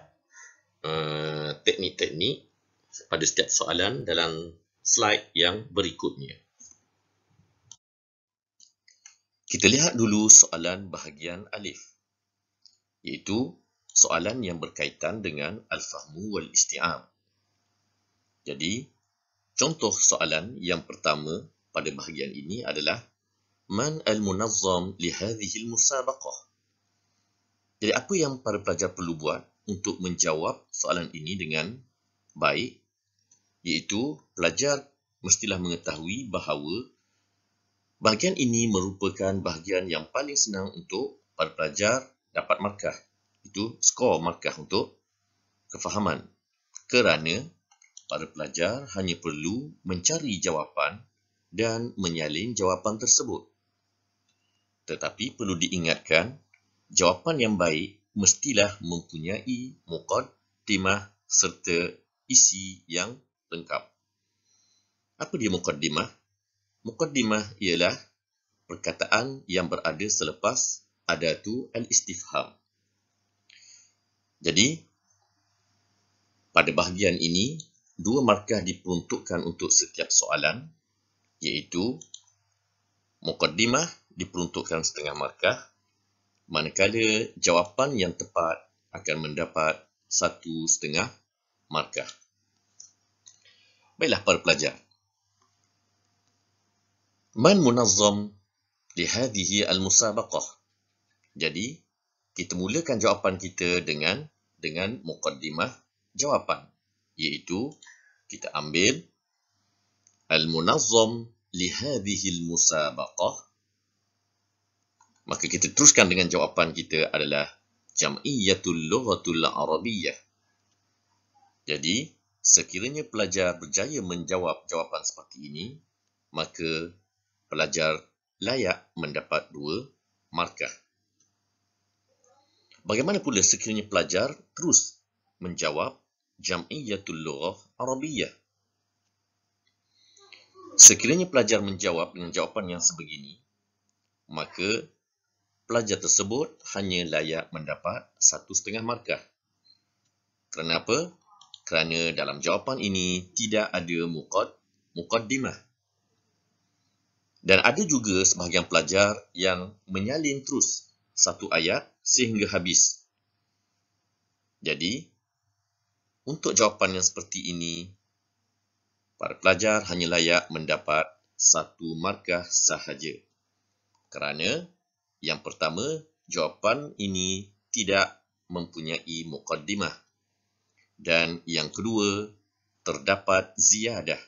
A: teknik-teknik pada setiap soalan dalam slide yang berikutnya. Kita lihat dulu soalan bahagian alif, iaitu soalan yang berkaitan dengan al-fahmu wal isti'ab. Jadi, contoh soalan yang pertama pada bahagian ini adalah Man al-munazzam li hadhihi al-musabaqah. Jadi apa yang para pelajar perlu buat untuk menjawab soalan ini dengan baik, iaitu pelajar mestilah mengetahui bahawa bahagian ini merupakan bahagian yang paling senang untuk para pelajar dapat markah. Itu skor markah untuk kefahaman. Kerana para pelajar hanya perlu mencari jawapan dan menyalin jawapan tersebut. Tetapi perlu diingatkan, jawapan yang baik mestilah mempunyai muqaddimah serta isi yang lengkap. Apa dia muqaddimah? Muqaddimah ialah perkataan yang berada selepas adatu al-istifham. Jadi, pada bahagian ini, 2 markah diperuntukkan untuk setiap soalan, iaitu muqaddimah diperuntukkan setengah markah, manakala jawapan yang tepat akan mendapat 1,5 markah. Baiklah para pelajar. Man munazzam li hadhihi al-musabaqah. Jadi, kita mulakan jawapan kita dengan muqaddimah jawapan, iaitu kita ambil al-munazzam li hadhihi al-musabaqah. Maka kita teruskan dengan jawapan kita adalah Jam'iyyatul Lughatul Arabiyyah. Jadi, sekiranya pelajar berjaya menjawab jawapan seperti ini, maka pelajar layak mendapat 2 markah. Bagaimana pula sekiranya pelajar terus menjawab Jam'iyyatul Lughah Arabiyyah? Sekiranya pelajar menjawab dengan jawapan yang sebegini, maka pelajar tersebut hanya layak mendapat 1,5 markah. Kenapa? kerana dalam jawapan ini tidak ada muqaddimah. Dan ada juga sebahagian pelajar yang menyalin terus satu ayat sehingga habis. Jadi, untuk jawapan yang seperti ini, para pelajar hanya layak mendapat 1 markah sahaja. Kerana yang pertama, jawapan ini tidak mempunyai muqaddimah. Dan yang kedua, terdapat ziyadah,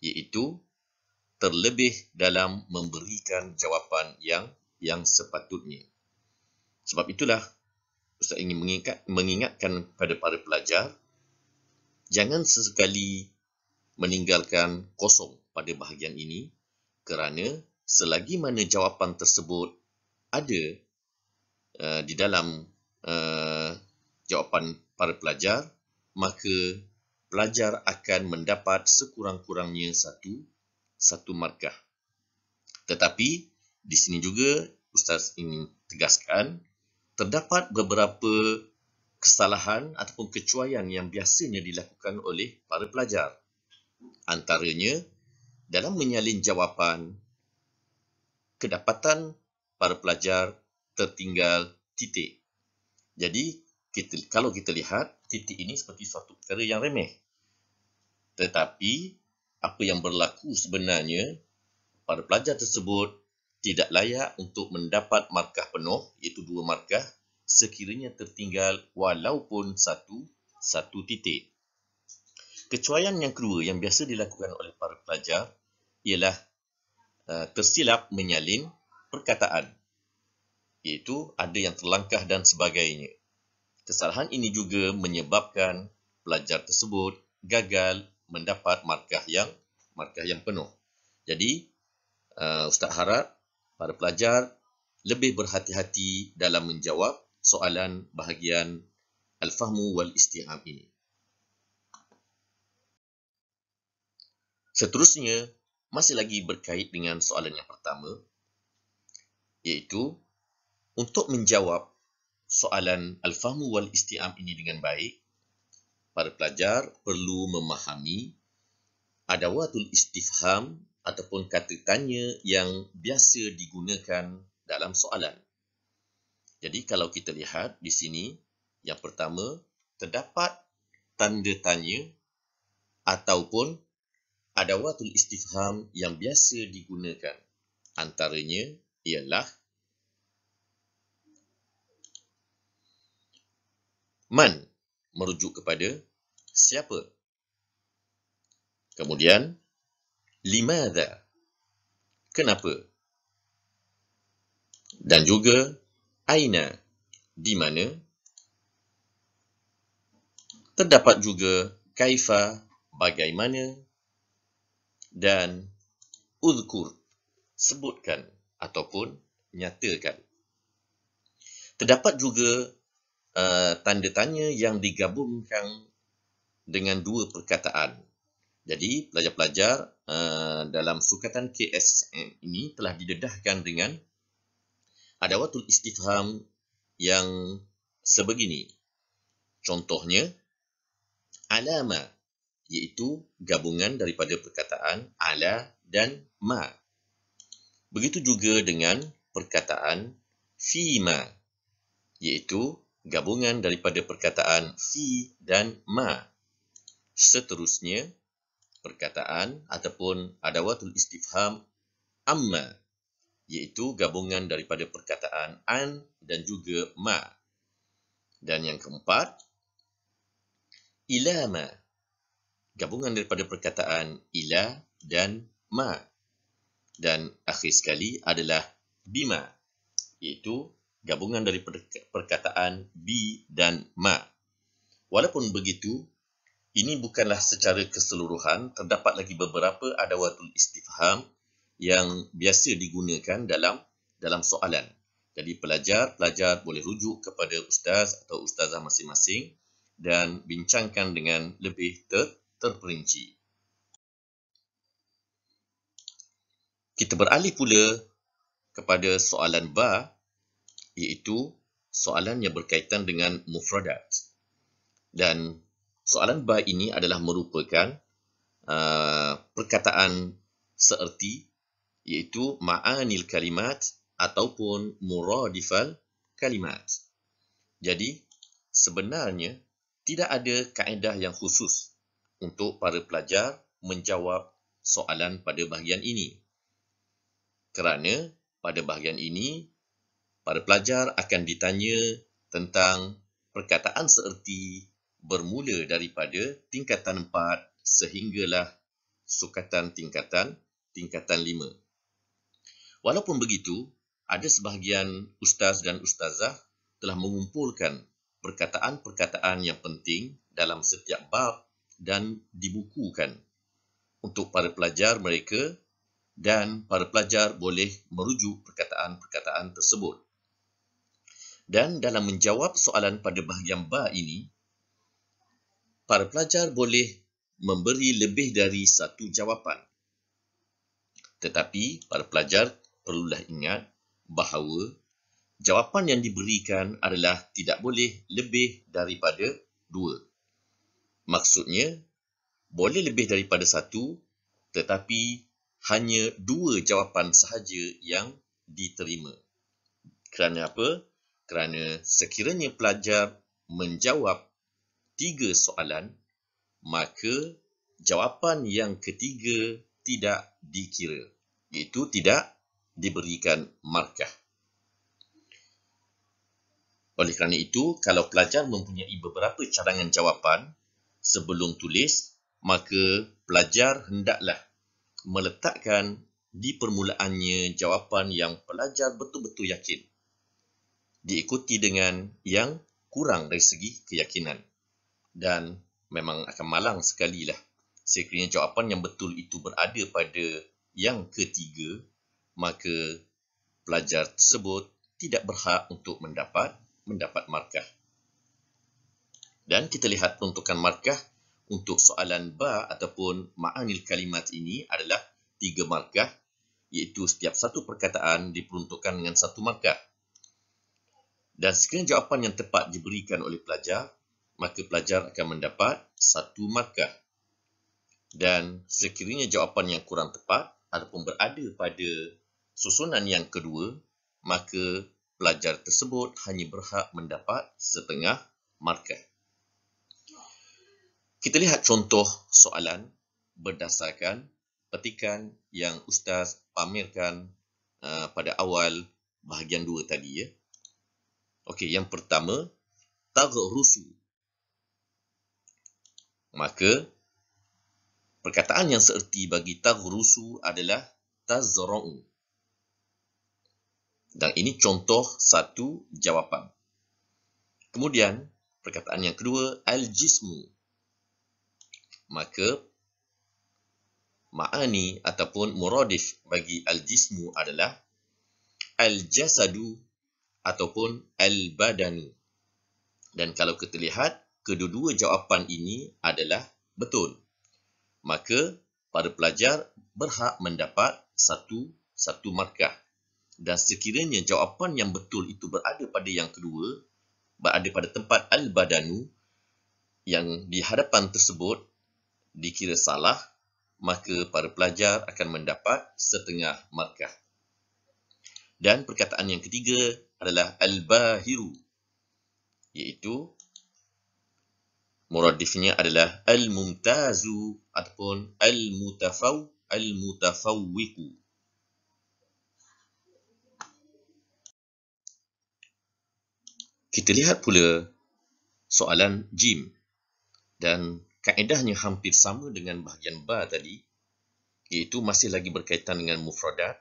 A: iaitu terlebih dalam memberikan jawapan yang sepatutnya. Sebab itulah, Ustaz ingin mengingatkan kepada para pelajar, jangan sesekali meninggalkan kosong pada bahagian ini, kerana selagi mana jawapan tersebut ada di dalam jawapan para pelajar, maka pelajar akan mendapat sekurang-kurangnya satu markah. Tetapi di sini juga Ustaz ingin tegaskan, terdapat beberapa kesalahan ataupun kecuaian yang biasanya dilakukan oleh para pelajar. Antaranya, dalam menyalin jawapan, kedapatan para pelajar tertinggal titik. Jadi, kalau kita lihat, titik ini seperti suatu perkara yang remeh. Tetapi, apa yang berlaku sebenarnya, para pelajar tersebut tidak layak untuk mendapat markah penuh, iaitu 2 markah, sekiranya tertinggal walaupun satu titik. Kecuaian yang kedua yang biasa dilakukan oleh para pelajar ialah tersilap menyalin perkataan, iaitu ada yang terlangkah dan sebagainya. Kesalahan ini juga menyebabkan pelajar tersebut gagal mendapat markah yang penuh. Jadi, Ustaz harap para pelajar lebih berhati-hati dalam menjawab soalan bahagian al-fahmu wal isti'ab ini. Seterusnya, masih lagi berkait dengan soalan yang pertama, iaitu untuk menjawab soalan al-fahmu wal isti'ab ini dengan baik, para pelajar perlu memahami adawatul istifham ataupun kata tanya yang biasa digunakan dalam soalan. Jadi kalau kita lihat di sini, yang pertama, terdapat tanda tanya ataupun adawatul istifham yang biasa digunakan. Antaranya ialah man, merujuk kepada siapa. Kemudian, limadha, kenapa. Dan juga aina, di mana. Terdapat juga kaifa, bagaimana. Dan udhkur, sebutkan ataupun nyatakan. Terdapat juga tanda tanya yang digabungkan dengan 2 perkataan. Jadi, pelajar-pelajar dalam sukatan KSM ini telah didedahkan dengan adawatul istifham yang sebegini. Contohnya, alama, iaitu gabungan daripada perkataan ala dan ma. Begitu juga dengan perkataan fima, iaitu gabungan daripada perkataan fi dan ma. Seterusnya, perkataan ataupun adawatul istifham amma, iaitu gabungan daripada perkataan an dan juga ma. Dan yang keempat, ilama, gabungan daripada perkataan ila dan ma. Dan akhir sekali adalah bima, iaitu gabungan daripada perkataan bi dan ma. Walaupun begitu, ini bukanlah secara keseluruhan, terdapat lagi beberapa adawatul istifham yang biasa digunakan dalam soalan. Jadi pelajar boleh rujuk kepada ustaz atau ustazah masing-masing dan bincangkan dengan lebih terperinci. Kita beralih pula kepada soalan ba, iaitu soalan yang berkaitan dengan mufradat. Dan soalan ba ini adalah merupakan perkataan seerti, iaitu ma'anil kalimat ataupun muradifal kalimat. Jadi, sebenarnya tidak ada kaedah yang khusus untuk para pelajar menjawab soalan pada bahagian ini. Kerana pada bahagian ini, para pelajar akan ditanya tentang perkataan seerti bermula daripada tingkatan 4 sehinggalah sukatan tingkatan 5. Walaupun begitu, ada sebahagian ustaz dan ustazah telah mengumpulkan perkataan-perkataan yang penting dalam setiap bab dan dibukukan untuk para pelajar mereka, dan para pelajar boleh merujuk perkataan-perkataan tersebut. Dan dalam menjawab soalan pada bahagian ba ini, para pelajar boleh memberi lebih dari satu jawapan. Tetapi para pelajar perlulah ingat bahawa jawapan yang diberikan adalah tidak boleh lebih daripada 2. Maksudnya, boleh lebih daripada 1, tetapi hanya 2 jawapan sahaja yang diterima. Kerana apa? Kerana sekiranya pelajar menjawab 3 soalan, maka jawapan yang ketiga tidak dikira, iaitu tidak diberikan markah. Oleh kerana itu, kalau pelajar mempunyai beberapa cadangan jawapan sebelum tulis, maka pelajar hendaklah meletakkan di permulaannya jawapan yang pelajar betul-betul yakin, diikuti dengan yang kurang dari segi keyakinan. Dan memang akan malang sekali lah sekiranya jawapan yang betul itu berada pada yang ketiga, maka pelajar tersebut tidak berhak untuk mendapat markah. Dan kita lihat peruntukan markah untuk soalan ba ataupun ma'anil kalimat ini adalah 3 markah, iaitu setiap satu perkataan diperuntukkan dengan 1 markah. Dan sekiranya jawapan yang tepat diberikan oleh pelajar, maka pelajar akan mendapat 1 markah. Dan sekiranya jawapan yang kurang tepat ataupun berada pada susunan yang kedua, maka pelajar tersebut hanya berhak mendapat setengah markah. Kita lihat contoh soalan berdasarkan petikan yang ustaz pamerkan pada awal bahagian 2 tadi, ya. Okey, yang pertama, taghrusu. Maka perkataan yang seerti bagi taghrusu adalah tazra'u. Dan ini contoh satu jawapan. Kemudian perkataan yang kedua, al-jismu. Maka ma'ani ataupun muradif bagi al-jismu adalah al-jasadu ataupun al-badanu. Dan kalau kita lihat, kedua-dua jawapan ini adalah betul. Maka para pelajar berhak mendapat satu markah. Dan sekiranya jawapan yang betul itu berada pada yang kedua, berada pada tempat al-badanu, yang di hadapan tersebut dikira salah, maka para pelajar akan mendapat setengah markah. Dan perkataan yang ketiga adalah al-bahiru, iaitu muradifnya adalah al-mumtazu ataupun al-mutafawwiqu. Kita lihat pula soalan jim, dan kaedahnya hampir sama dengan bahagian ba tadi, iaitu masih lagi berkaitan dengan mufradat,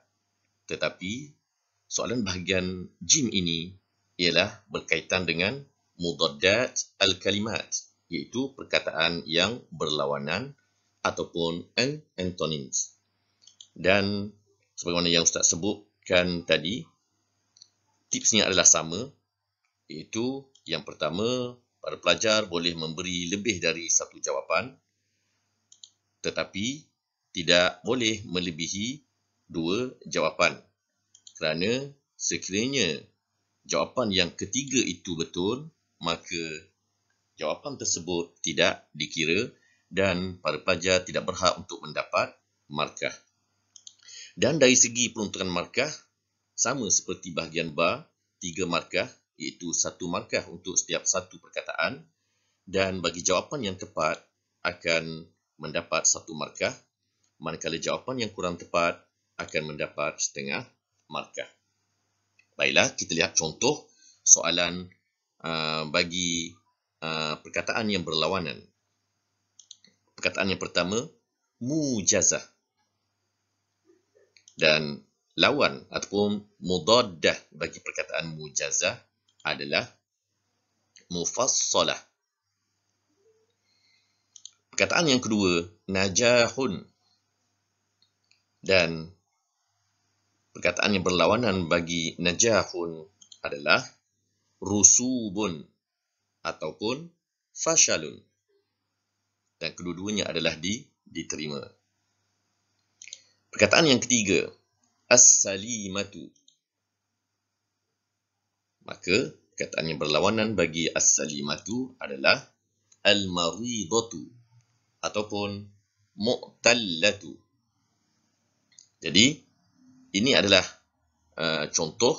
A: tetapi soalan bahagian jim ini ialah berkaitan dengan mudaddat al-kalimat, iaitu perkataan yang berlawanan ataupun antonyms. Dan sebagaimana yang Ustaz sebutkan tadi, tipsnya adalah sama, iaitu yang pertama, para pelajar boleh memberi lebih dari satu jawapan, tetapi tidak boleh melebihi 2 jawapan. Kerana sekiranya jawapan yang ketiga itu betul, maka jawapan tersebut tidak dikira dan para pelajar tidak berhak untuk mendapat markah. Dan dari segi peruntukan markah, sama seperti bahagian ba, 3 markah, iaitu 1 markah untuk setiap satu perkataan, dan bagi jawapan yang tepat akan mendapat 1 markah, manakala jawapan yang kurang tepat akan mendapat setengah markah. Baiklah, kita lihat contoh soalan bagi perkataan yang berlawanan. Perkataan yang pertama, mujazah. Dan lawan ataupun mudaddah bagi perkataan mujazah adalah mufassalah. Perkataan yang kedua, najahun. Dan perkataan yang berlawanan bagi najahun adalah rusubun ataupun fashalun. Dan kedua-duanya adalah diterima. Perkataan yang ketiga, as-salimatu. Maka perkataan yang berlawanan bagi as-salimatu adalah al-maridatu ataupun mu'tallatu. Jadi, ini adalah contoh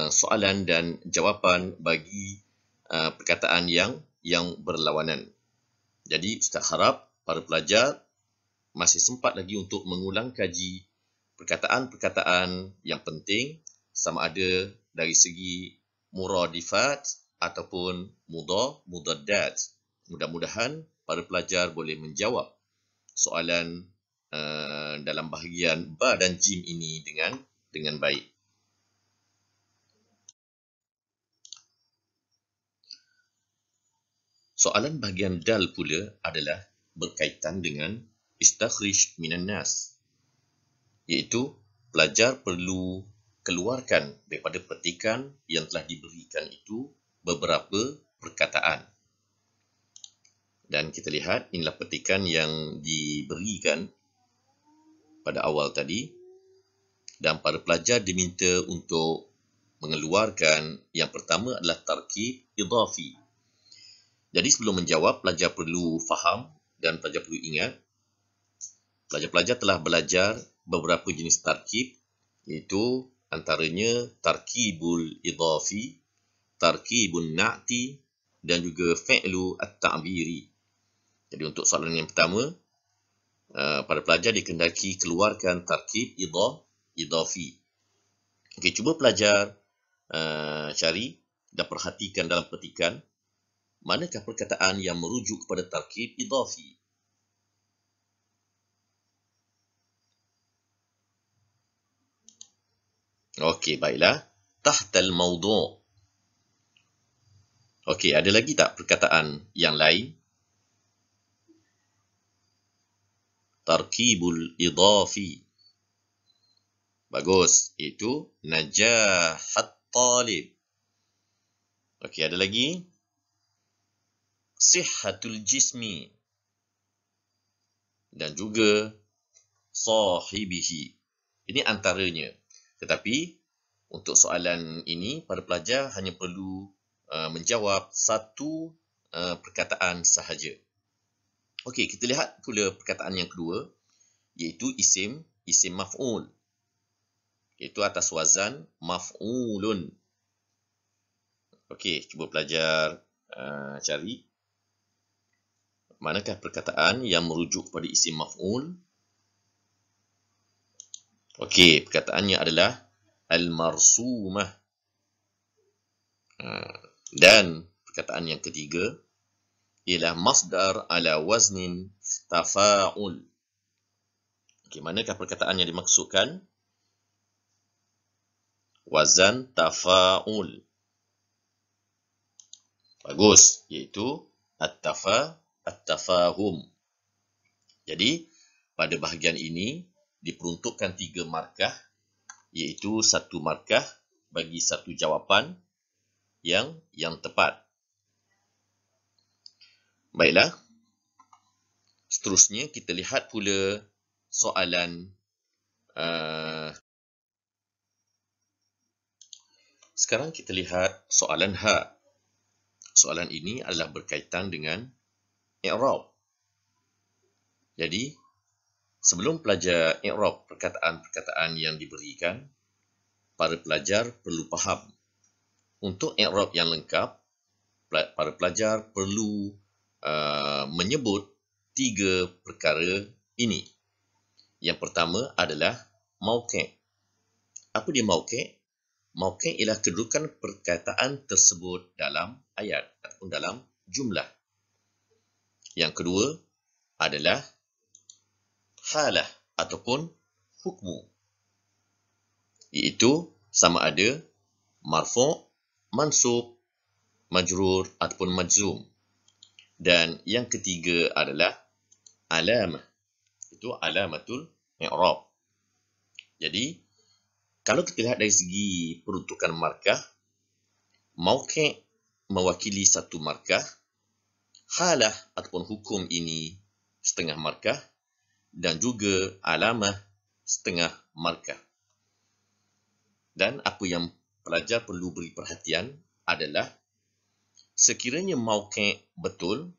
A: soalan dan jawapan bagi perkataan yang berlawanan. Jadi, Ustaz harap para pelajar masih sempat lagi untuk mengulang kaji perkataan-perkataan yang penting sama ada dari segi muradifat ataupun mudaddat. Mudah-mudahan para pelajar boleh menjawab soalan dalam bahagian ba dan jim ini dengan baik. Soalan bahagian dal pula adalah berkaitan dengan istakhrij minan nas, iaitu pelajar perlu keluarkan daripada petikan yang telah diberikan itu beberapa perkataan. Dan kita lihat inilah petikan yang diberikan pada awal tadi, dan para pelajar diminta untuk mengeluarkan yang pertama adalah tarkib idhafi. Jadi sebelum menjawab, pelajar perlu faham dan pelajar perlu ingat, pelajar-pelajar telah belajar beberapa jenis tarkib, iaitu antaranya tarkibul idhafi, tarkibun na'ti dan juga fi'lu at-ta'biri. Jadi untuk soalan yang pertama, para pelajar dikehendaki keluarkan tarkib idhafi. Okey, cuba pelajar cari dan perhatikan dalam petikan manakah perkataan yang merujuk kepada tarkib idhafi. Okey, baiklah. Tahtal mawdu'. Okey, ada lagi tak perkataan yang lain? Tarkibul idhafi. Bagus, itu najahat talib. Okey, ada lagi? Sihhatul jismi. Dan juga sahibihi. Ini antaranya. Tetapi untuk soalan ini, para pelajar hanya perlu menjawab satu perkataan sahaja. Okey, kita lihat pula perkataan yang kedua, iaitu isim maf'ul. Iaitu atas wazan maf'ulun. Okey, cuba pelajar cari manakah perkataan yang merujuk kepada isim maf'ul. Okey, perkataannya adalah al-marsumah. Dan perkataan yang ketiga ialah masdar ala waznin tafa'ul. Okey, manakah perkataan yang dimaksudkan? Wazan tafa'ul. Bagus, iaitu at-tafahum. Jadi, pada bahagian ini diperuntukkan 3 markah, iaitu 1 markah bagi satu jawapan yang tepat. Baiklah. Seterusnya kita lihat pula soalan sekarang kita lihat soalan ha. soalan ini adalah berkaitan dengan i'rab. Jadi, sebelum pelajar i'rab perkataan-perkataan yang diberikan, para pelajar perlu faham. Untuk i'rab yang lengkap, para pelajar perlu menyebut 3 perkara ini. Yang pertama adalah mauqi'. Apa dia mauqi'? Mauqi' ialah kedudukan perkataan tersebut dalam ayat ataupun dalam jumlah. Yang kedua adalah halah ataupun hukmu, iaitu sama ada marfu', mansub, majrur ataupun majzum. Dan yang ketiga adalah alamah. Itu alamatul i'rab. Jadi, kalau kita lihat dari segi peruntukan markah, mauqi' mewakili satu markah, halah ataupun hukum ini setengah markah, dan juga alamah setengah markah. Dan apa yang pelajar perlu beri perhatian adalah sekiranya mauqi' betul,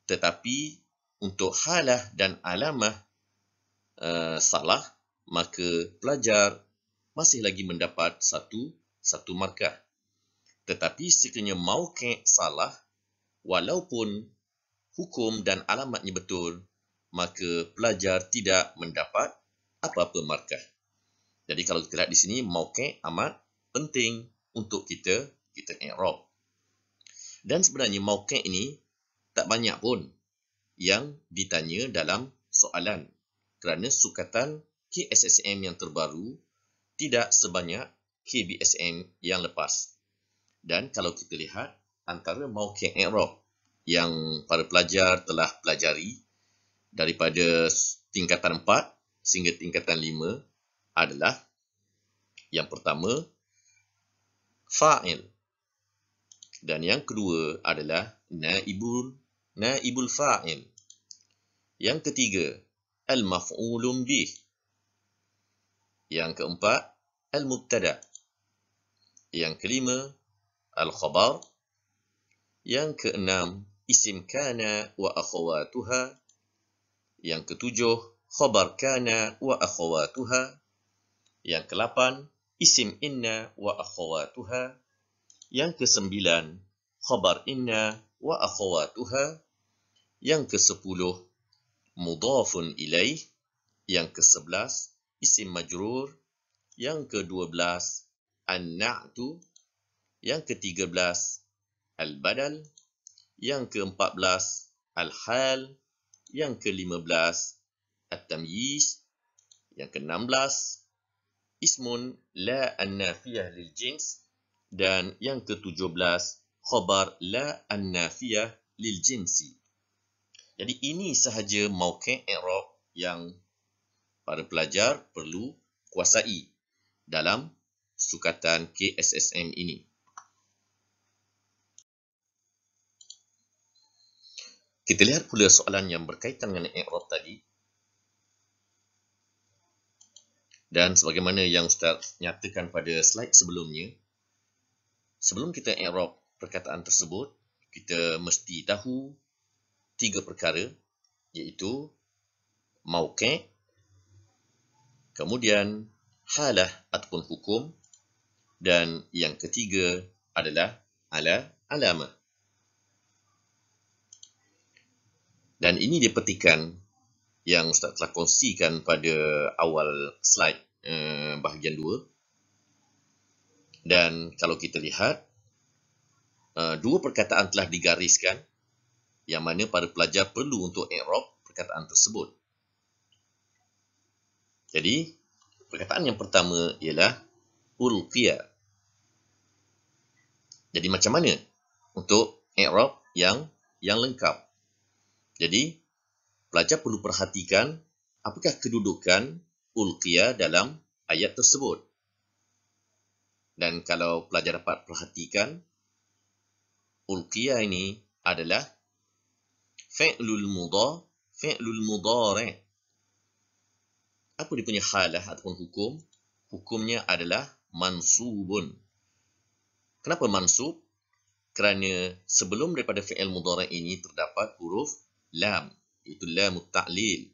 A: tetapi untuk halah dan alamah salah, maka pelajar masih lagi mendapat satu markah. Tetapi sekiranya mauqi' salah, walaupun hukum dan alamatnya betul, maka pelajar tidak mendapat apa-apa markah. Jadi kalau kita lihat di sini, mauqi' amat penting untuk kita i'rab. Dan sebenarnya mauqi' ini tak banyak pun yang ditanya dalam soalan, kerana sukatan KSSM yang terbaru tidak sebanyak KBSM yang lepas. Dan kalau kita lihat, antara mauqi' i'rab yang para pelajar telah pelajari daripada tingkatan 4 sehingga tingkatan 5 adalah yang pertama fa'il, dan yang kedua adalah naibul fa'il. Yang ketiga al-maf'ulun bih. Yang keempat al-mubtada'. Yang kelima al-khabar. Yang keenam isim kana wa akhawatuha. Yang ketujuh khabar kana wa akhawatuha. Yang ke-8 isim inna wa akhawatuha. Yang ke-9 khabar inna wa akhawatuha. Yang ke-10 mudhafun ilaih. Yang ke-11 isim majrur. Yang ke-12 an-na'tu. Yang ke-13 al-badal. Yang ke-14 al-hal. Yang ke-15 at-tamyiz. Yang ke-16 ismun la an-nafiyah lil jins. Dan yang ke-17 khabar la an-nafiyah lil jinsi. Jadi ini sahaja mauqi' i'rab yang para pelajar perlu kuasai dalam sukatan KSSM ini. Kita lihat pula soalan yang berkaitan dengan i'rab tadi. Dan sebagaimana yang Ustaz nyatakan pada slide sebelumnya, sebelum kita i'rab perkataan tersebut, kita mesti tahu 3 perkara, iaitu mauqi', kemudian halah ataupun hukum, dan yang ketiga adalah alamah. Dan ini dia petikan yang Ustaz telah kongsikan pada awal slide bahagian 2. Dan kalau kita lihat, 2 perkataan telah digariskan yang mana para pelajar perlu untuk i'rab perkataan tersebut. Jadi, perkataan yang pertama ialah ulqiya. Jadi macam mana untuk i'rab yang lengkap? Jadi, pelajar perlu perhatikan apakah kedudukan ulqiya dalam ayat tersebut. Dan kalau pelajar dapat perhatikan, ulqiya ini adalah fi'lul mudhari'. Apa dia punya halah ataupun hukum? Hukumnya adalah mansubun. Kenapa mansub? kerana sebelum daripada fi'il mudhari' ini terdapat huruf lam, iaitu lamut ta'lil.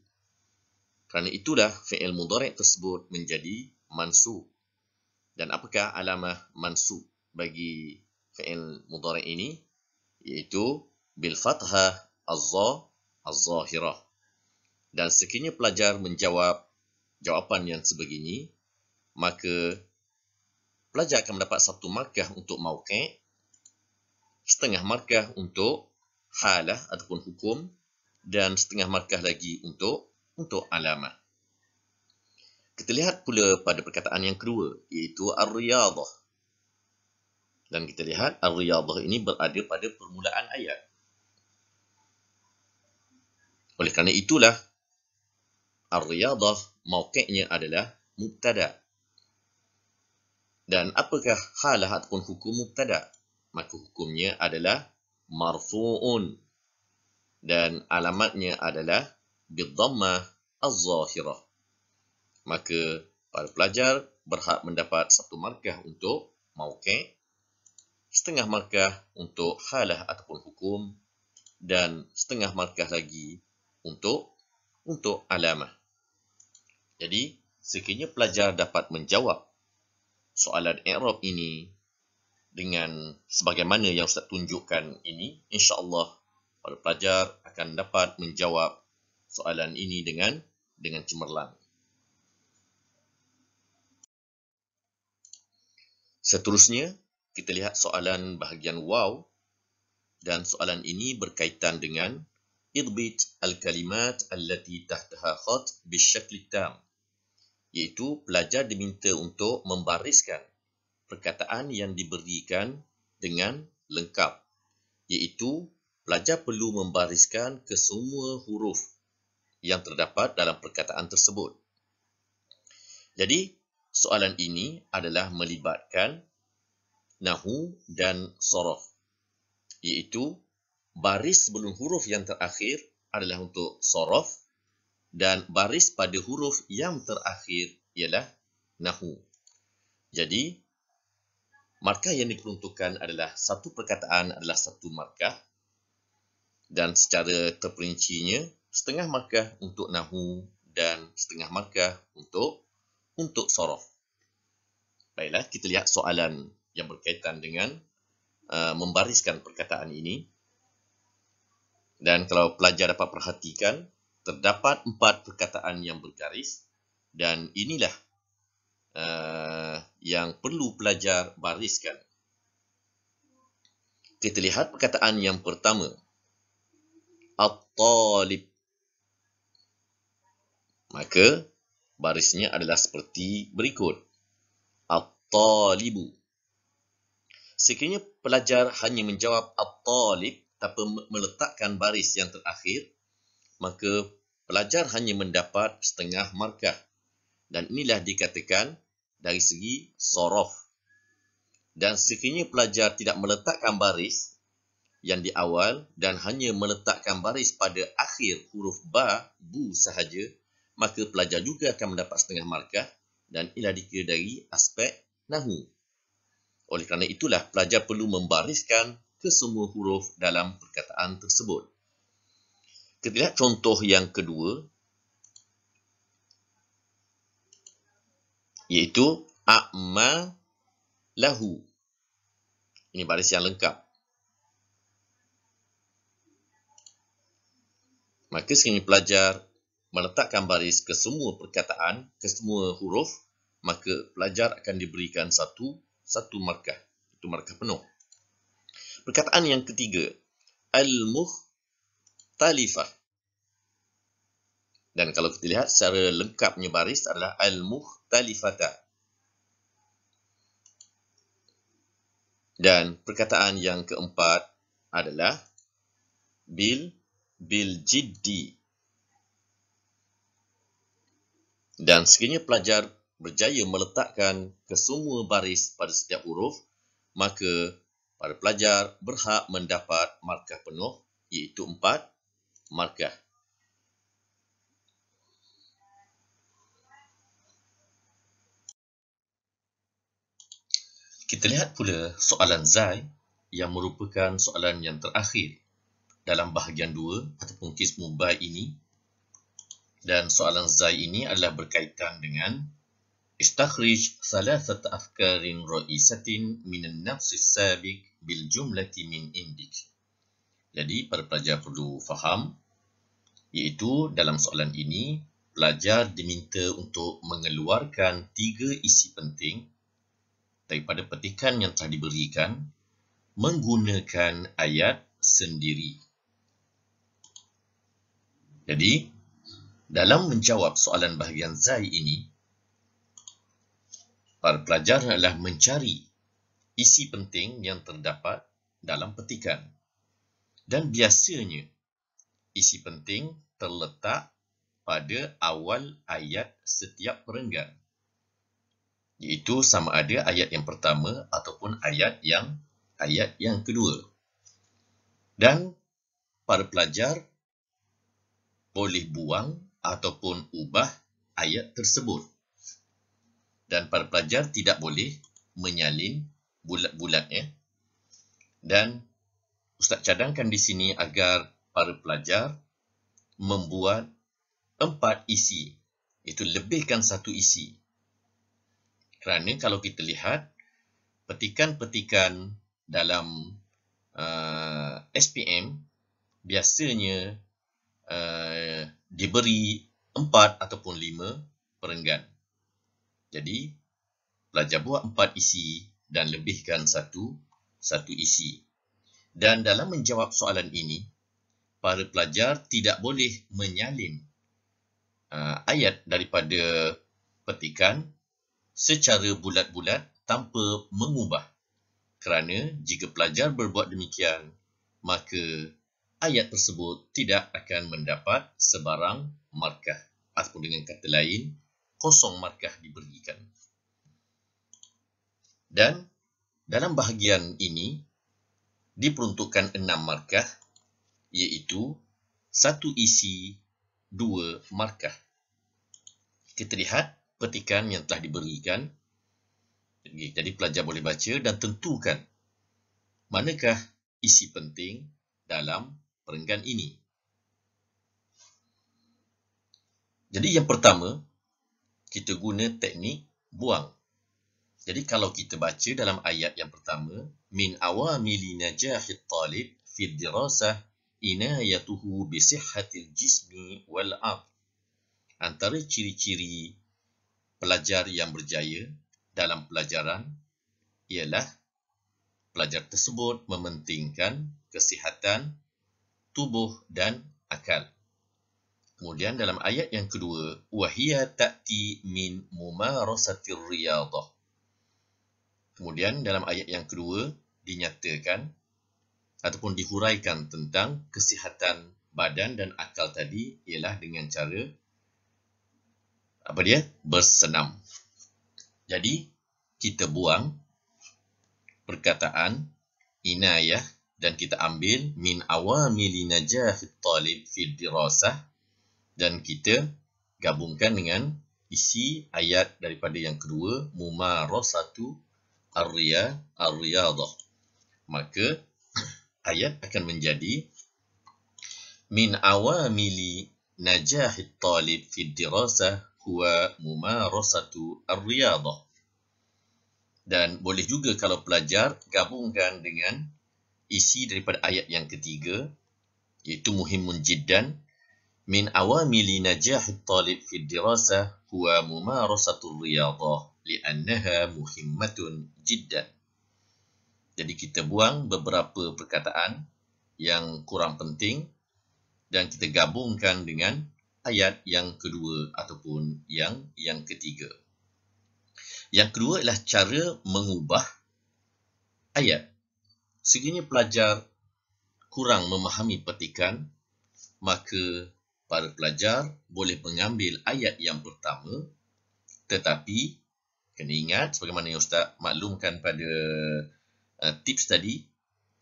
A: Kerana itulah fi'il mudhari' tersebut menjadi mansub. Dan apakah alamah mansub bagi fi'il mudhari' ini? Iaitu bil fathah az-zahirah. Dan sekiranya pelajar menjawab jawapan yang sebegini, maka pelajar akan mendapat 1 markah untuk mauqi', setengah markah untuk halah ataupun hukum, dan setengah markah lagi untuk alamah. Kita lihat pula pada perkataan yang kedua, iaitu ar-riyadah. Dan kita lihat ar-riyadah ini berada pada permulaan ayat. Oleh kerana itulah ar-riyadah mauqi'nya adalah mubtada. Dan apakah halah ataupun hukum mubtada? Maka hukumnya adalah marfu'un. Dan alamatnya adalah bidhammah az-zahirah. Maka para pelajar berhak mendapat 1 markah untuk mauqi', setengah markah untuk halah ataupun hukum, dan setengah markah lagi untuk alamah. Jadi, sekiranya pelajar dapat menjawab soalan i'rab ini dengan sebagaimana yang Ustaz tunjukkan ini, insya-Allah para pelajar akan dapat menjawab soalan ini dengan cemerlang. Seterusnya, kita lihat soalan bahagian waw, dan soalan ini berkaitan dengan idbit al-kalimat allati tahtaha khat bisyakli tam, iaitu pelajar diminta untuk membariskan perkataan yang diberikan dengan lengkap, iaitu pelajar perlu membariskan kesemua huruf yang terdapat dalam perkataan tersebut. Jadi, soalan ini adalah melibatkan nahu dan sorof, iaitu baris sebelum huruf yang terakhir adalah untuk sorof, dan baris pada huruf yang terakhir ialah nahu. Jadi, markah yang diperuntukkan adalah satu perkataan adalah 1 markah, dan secara terperincinya setengah markah untuk nahu dan setengah markah untuk sorof. Baiklah, kita lihat soalan yang berkaitan dengan membariskan perkataan ini. Dan kalau pelajar dapat perhatikan, terdapat 4 perkataan yang bergaris, dan inilah yang perlu pelajar bariskan. Kita lihat perkataan yang pertama, at-talib. Maka barisnya adalah seperti berikut, at-talibu. Sekiranya pelajar hanya menjawab at-talib tanpa meletakkan baris yang terakhir, maka pelajar hanya mendapat setengah markah. Dan inilah dikatakan dari segi sorof. Dan sekiranya pelajar tidak meletakkan baris yang di awal dan hanya meletakkan baris pada akhir huruf ba, bu sahaja, maka pelajar juga akan mendapat setengah markah, dan inilah dikira dari aspek nahu. Oleh kerana itulah pelajar perlu membariskan kesemua huruf dalam perkataan tersebut. Kita lihat contoh yang kedua, iaitu a'ma lahu. Ini baris yang lengkap. Maka sekiranya pelajar meletakkan baris ke semua perkataan, ke semua huruf, maka pelajar akan diberikan satu markah. Itu markah penuh. Perkataan yang ketiga, al-mukhtalifah. Dan kalau kita lihat secara lengkapnya baris adalah al-mukhtalifata. Dan perkataan yang keempat adalah bil jiddi. Dan sekiranya pelajar berjaya meletakkan kesemua baris pada setiap huruf, maka para pelajar berhak mendapat markah penuh, iaitu 4 markah. Kita lihat pula soalan Zai, yang merupakan soalan yang terakhir dalam bahagian 2 ataupun qismu ba ini. Dan soalan zai ini adalah berkaitan dengan istakhrij thalathata afkarin ra'isatin minan nafs as-sabiq bil jumlati min indik. Jadi para pelajar perlu faham, iaitu dalam soalan ini pelajar diminta untuk mengeluarkan 3 isi penting daripada petikan yang telah diberikan menggunakan ayat sendiri. Jadi, dalam menjawab soalan bahagian zai ini, para pelajar adalah mencari isi penting yang terdapat dalam petikan. Dan biasanya, isi penting terletak pada awal ayat setiap perenggan, iaitu sama ada ayat yang pertama ataupun ayat yang kedua. Dan para pelajar boleh buang ataupun ubah ayat tersebut. Dan para pelajar tidak boleh menyalin bulat-bulatnya. Dan Ustaz cadangkan di sini agar para pelajar membuat 4 isi, iaitu lebihkan 1 isi. Kerana kalau kita lihat, petikan-petikan dalam SPM biasanya diberi 4 ataupun 5 perenggan. Jadi, pelajar buat 4 isi dan lebihkan 1 isi. Dan dalam menjawab soalan ini, para pelajar tidak boleh menyalin ayat daripada petikan secara bulat-bulat tanpa mengubah. Kerana jika pelajar berbuat demikian, maka ayat tersebut tidak akan mendapat sebarang markah. Ataupun dengan kata lain, kosong markah diberikan. Dan dalam bahagian ini, diperuntukkan 6 markah, iaitu 1 isi, 2 markah. Kita lihat petikan yang telah diberikan. Jadi pelajar boleh baca dan tentukan manakah isi penting dalam perenggan ini. Jadi yang pertama, kita guna teknik buang. Jadi kalau kita baca dalam ayat yang pertama, min awamili najahit talib fi dirasah inayatuhu bi sihhatil jismi wal aql. Antara ciri-ciri pelajar yang berjaya dalam pelajaran ialah pelajar tersebut mementingkan kesihatan tubuh dan akal. Kemudian dalam ayat yang kedua, wahiya ta'ti min mumarasatir riyadah. Kemudian dalam ayat yang kedua dinyatakan ataupun dihuraikan tentang kesihatan badan dan akal tadi ialah dengan cara bersenam. Jadi kita buang perkataan inayah dan kita ambil min awamili najahit talib fi dirasah dan kita gabungkan dengan isi ayat daripada yang kedua, mumarasatu ar-riyadah. Maka ayat akan menjadi min awamili najahit talib fi dirasah huwa mumarasatu ar-riyadah. Dan boleh juga kalau pelajar gabungkan dengan isi daripada ayat yang ketiga, iaitu muhimun jiddan min awamili najahit talib fi dirasah huwa mumarasatu ar-riyadah li'annaha muhimmatun jiddan. Jadi kita buang beberapa perkataan yang kurang penting dan kita gabungkan dengan ayat yang kedua ataupun yang ketiga. Yang kedua adalah cara mengubah ayat. Sekiranya pelajar kurang memahami petikan, maka para pelajar boleh mengambil ayat yang pertama, tetapi kena ingat, sebagaimana yang Ustaz maklumkan pada tips tadi,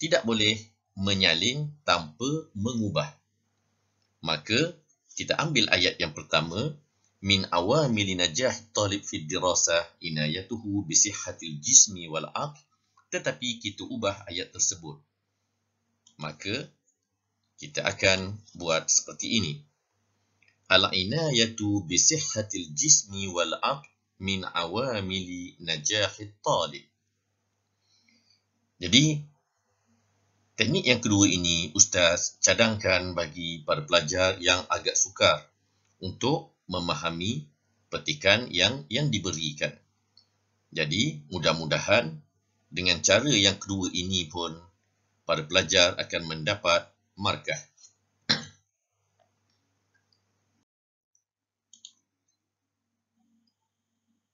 A: tidak boleh menyalin tanpa mengubah. Maka kita ambil ayat yang pertama, min awamili najah talib fi dirasah inayatuhu bi sihhatil jismi wal aql tetapi kita ubah ayat tersebut. Maka kita akan buat seperti ini. Al-inayatu bisihhatil jismi wal aql min awamili najahit talib. Jadi, teknik yang kedua ini Ustaz cadangkan bagi para pelajar yang agak sukar untuk memahami petikan yang diberikan. Jadi, mudah-mudahan dengan cara yang kedua ini pun para pelajar akan mendapat markah.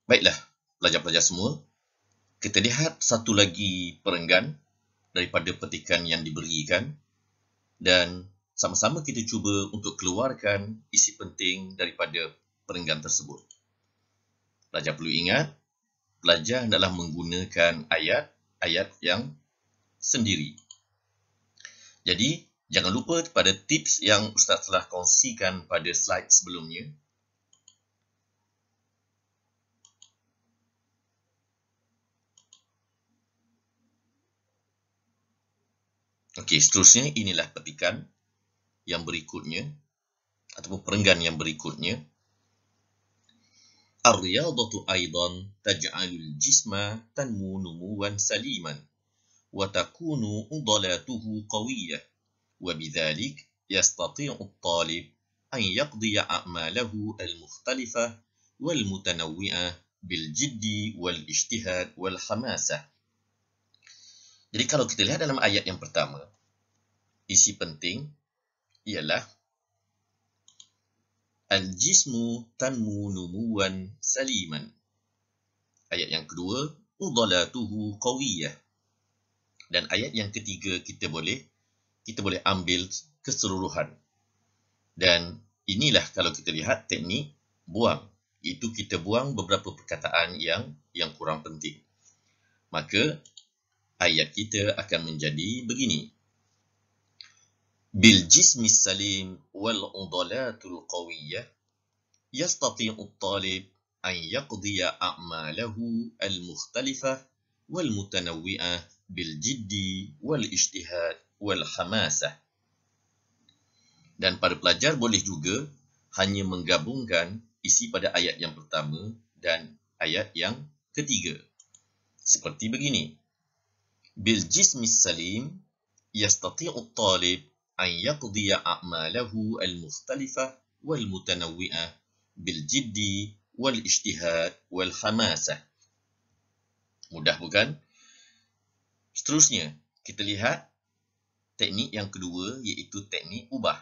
A: Baiklah, pelajar-pelajar semua, kita lihat satu lagi perenggan daripada petikan yang diberikan dan sama-sama kita cuba untuk keluarkan isi penting daripada perenggan tersebut. Pelajar perlu ingat, pelajar adalah menggunakan ayat-ayat yang sendiri. Jadi, jangan lupa pada tips yang Ustaz telah kongsikan pada slide sebelumnya. Okey, seterusnya inilah petikan yang berikutnya ataupun perenggan yang berikutnya. Ar-riyadatu aidan taj'alul jisma tanmu numuwan saliman wa takunu udalatuhu qawiyyah wa bidzalik yastati'u at-talib an yaqdiya a'malahu al-mukhtalifah wal mutanawwi'ah bil jiddi wal ijtihad wal hamasah. Jadi kalau kita lihat dalam ayat yang pertama, isi penting ialah al-jismu tanmu numuwan saliman. Ayat yang kedua, udalatuhu qawiyyah. Dan ayat yang ketiga kita boleh ambil keseluruhan. Dan inilah kalau kita lihat teknik buang, iaitu kita buang beberapa perkataan yang kurang penting. Maka ayat kita akan menjadi begini. Bil jismi salim wal udalatul qawiyyah yastati'u at-talib an yaqdiya a'malahu al-mukhtalifah wal mutanawwi'ah bil jiddi wal ijtihad wal hamasah. Dan para pelajar boleh juga hanya menggabungkan isi pada ayat yang pertama dan ayat yang ketiga. Seperti begini. Bil jismi salim yastati'u at-talib an yaqdiya a'malahu al-mukhtalifah wal mutanawwi'ah bil jiddi wal ijtihad wal hamasah. Mudah bukan? Seterusnya, kita lihat teknik yang kedua iaitu teknik ubah.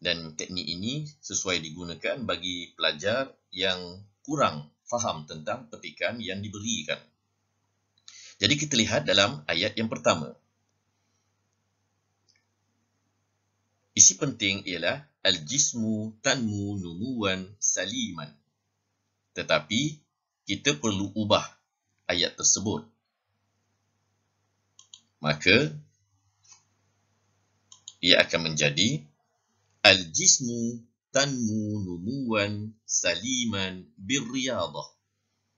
A: Dan teknik ini sesuai digunakan bagi pelajar yang kurang faham tentang petikan yang diberikan. Jadi kita lihat dalam ayat yang pertama. Isi penting ialah al-jismu tanmu numuwan saliman. Tetapi kita perlu ubah ayat tersebut. Maka ia akan menjadi al-jismu tanmu numuwan saliman birriyadah.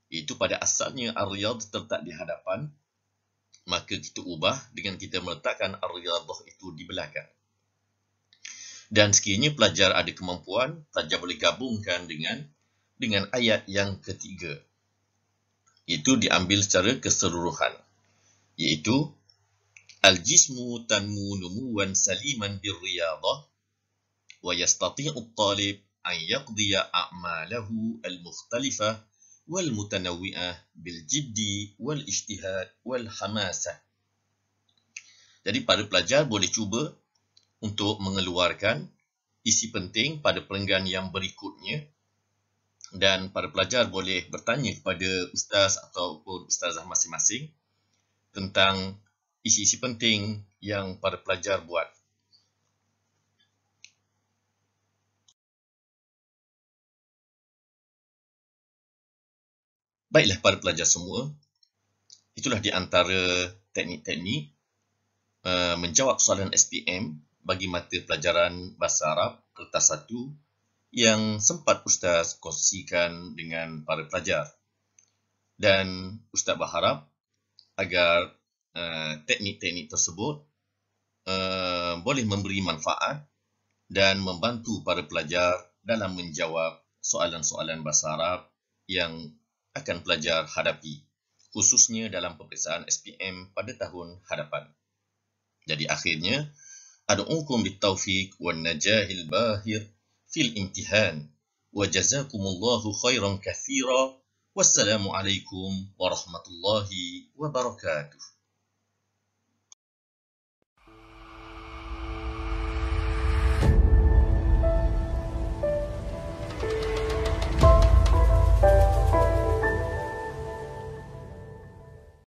A: Itu pada asalnya ar-riyad terletak di hadapan, maka kita ubah dengan kita meletakkan ar-riyadah itu di belakang. Dan sekiranya pelajar ada kemampuan, pelajar boleh gabungkan dengan ayat yang ketiga. Itu diambil secara keseluruhan, iaitu al-jismu tanmu numuwan saliman birriyadah wa yastati'u at-talib an yaqdiya a'malahu al-mukhtalifah wal mutanawwi'ah bil jiddi wal ijtihad wal hamasah. Jadi para pelajar boleh cuba untuk mengeluarkan isi penting pada perenggan yang berikutnya dan para pelajar boleh bertanya kepada ustaz ataupun ustazah masing-masing tentang isi-isi penting yang para pelajar buat. Baiklah para pelajar semua, itulah di antara teknik-teknik menjawab soalan SPM bagi mata pelajaran Bahasa Arab Kertas 1 yang sempat Ustaz kongsikan dengan para pelajar. Dan Ustaz berharap agar teknik-teknik tersebut boleh memberi manfaat dan membantu para pelajar dalam menjawab soalan-soalan bahasa Arab yang akan pelajar hadapi, khususnya dalam peperiksaan SPM pada tahun hadapan. Jadi akhirnya, ad'ukum bitaufiq wan najahil bahir fil imtihan wa jazakumullahu khairan katsira. Wassalamualaikum warahmatullahi wabarakatuh.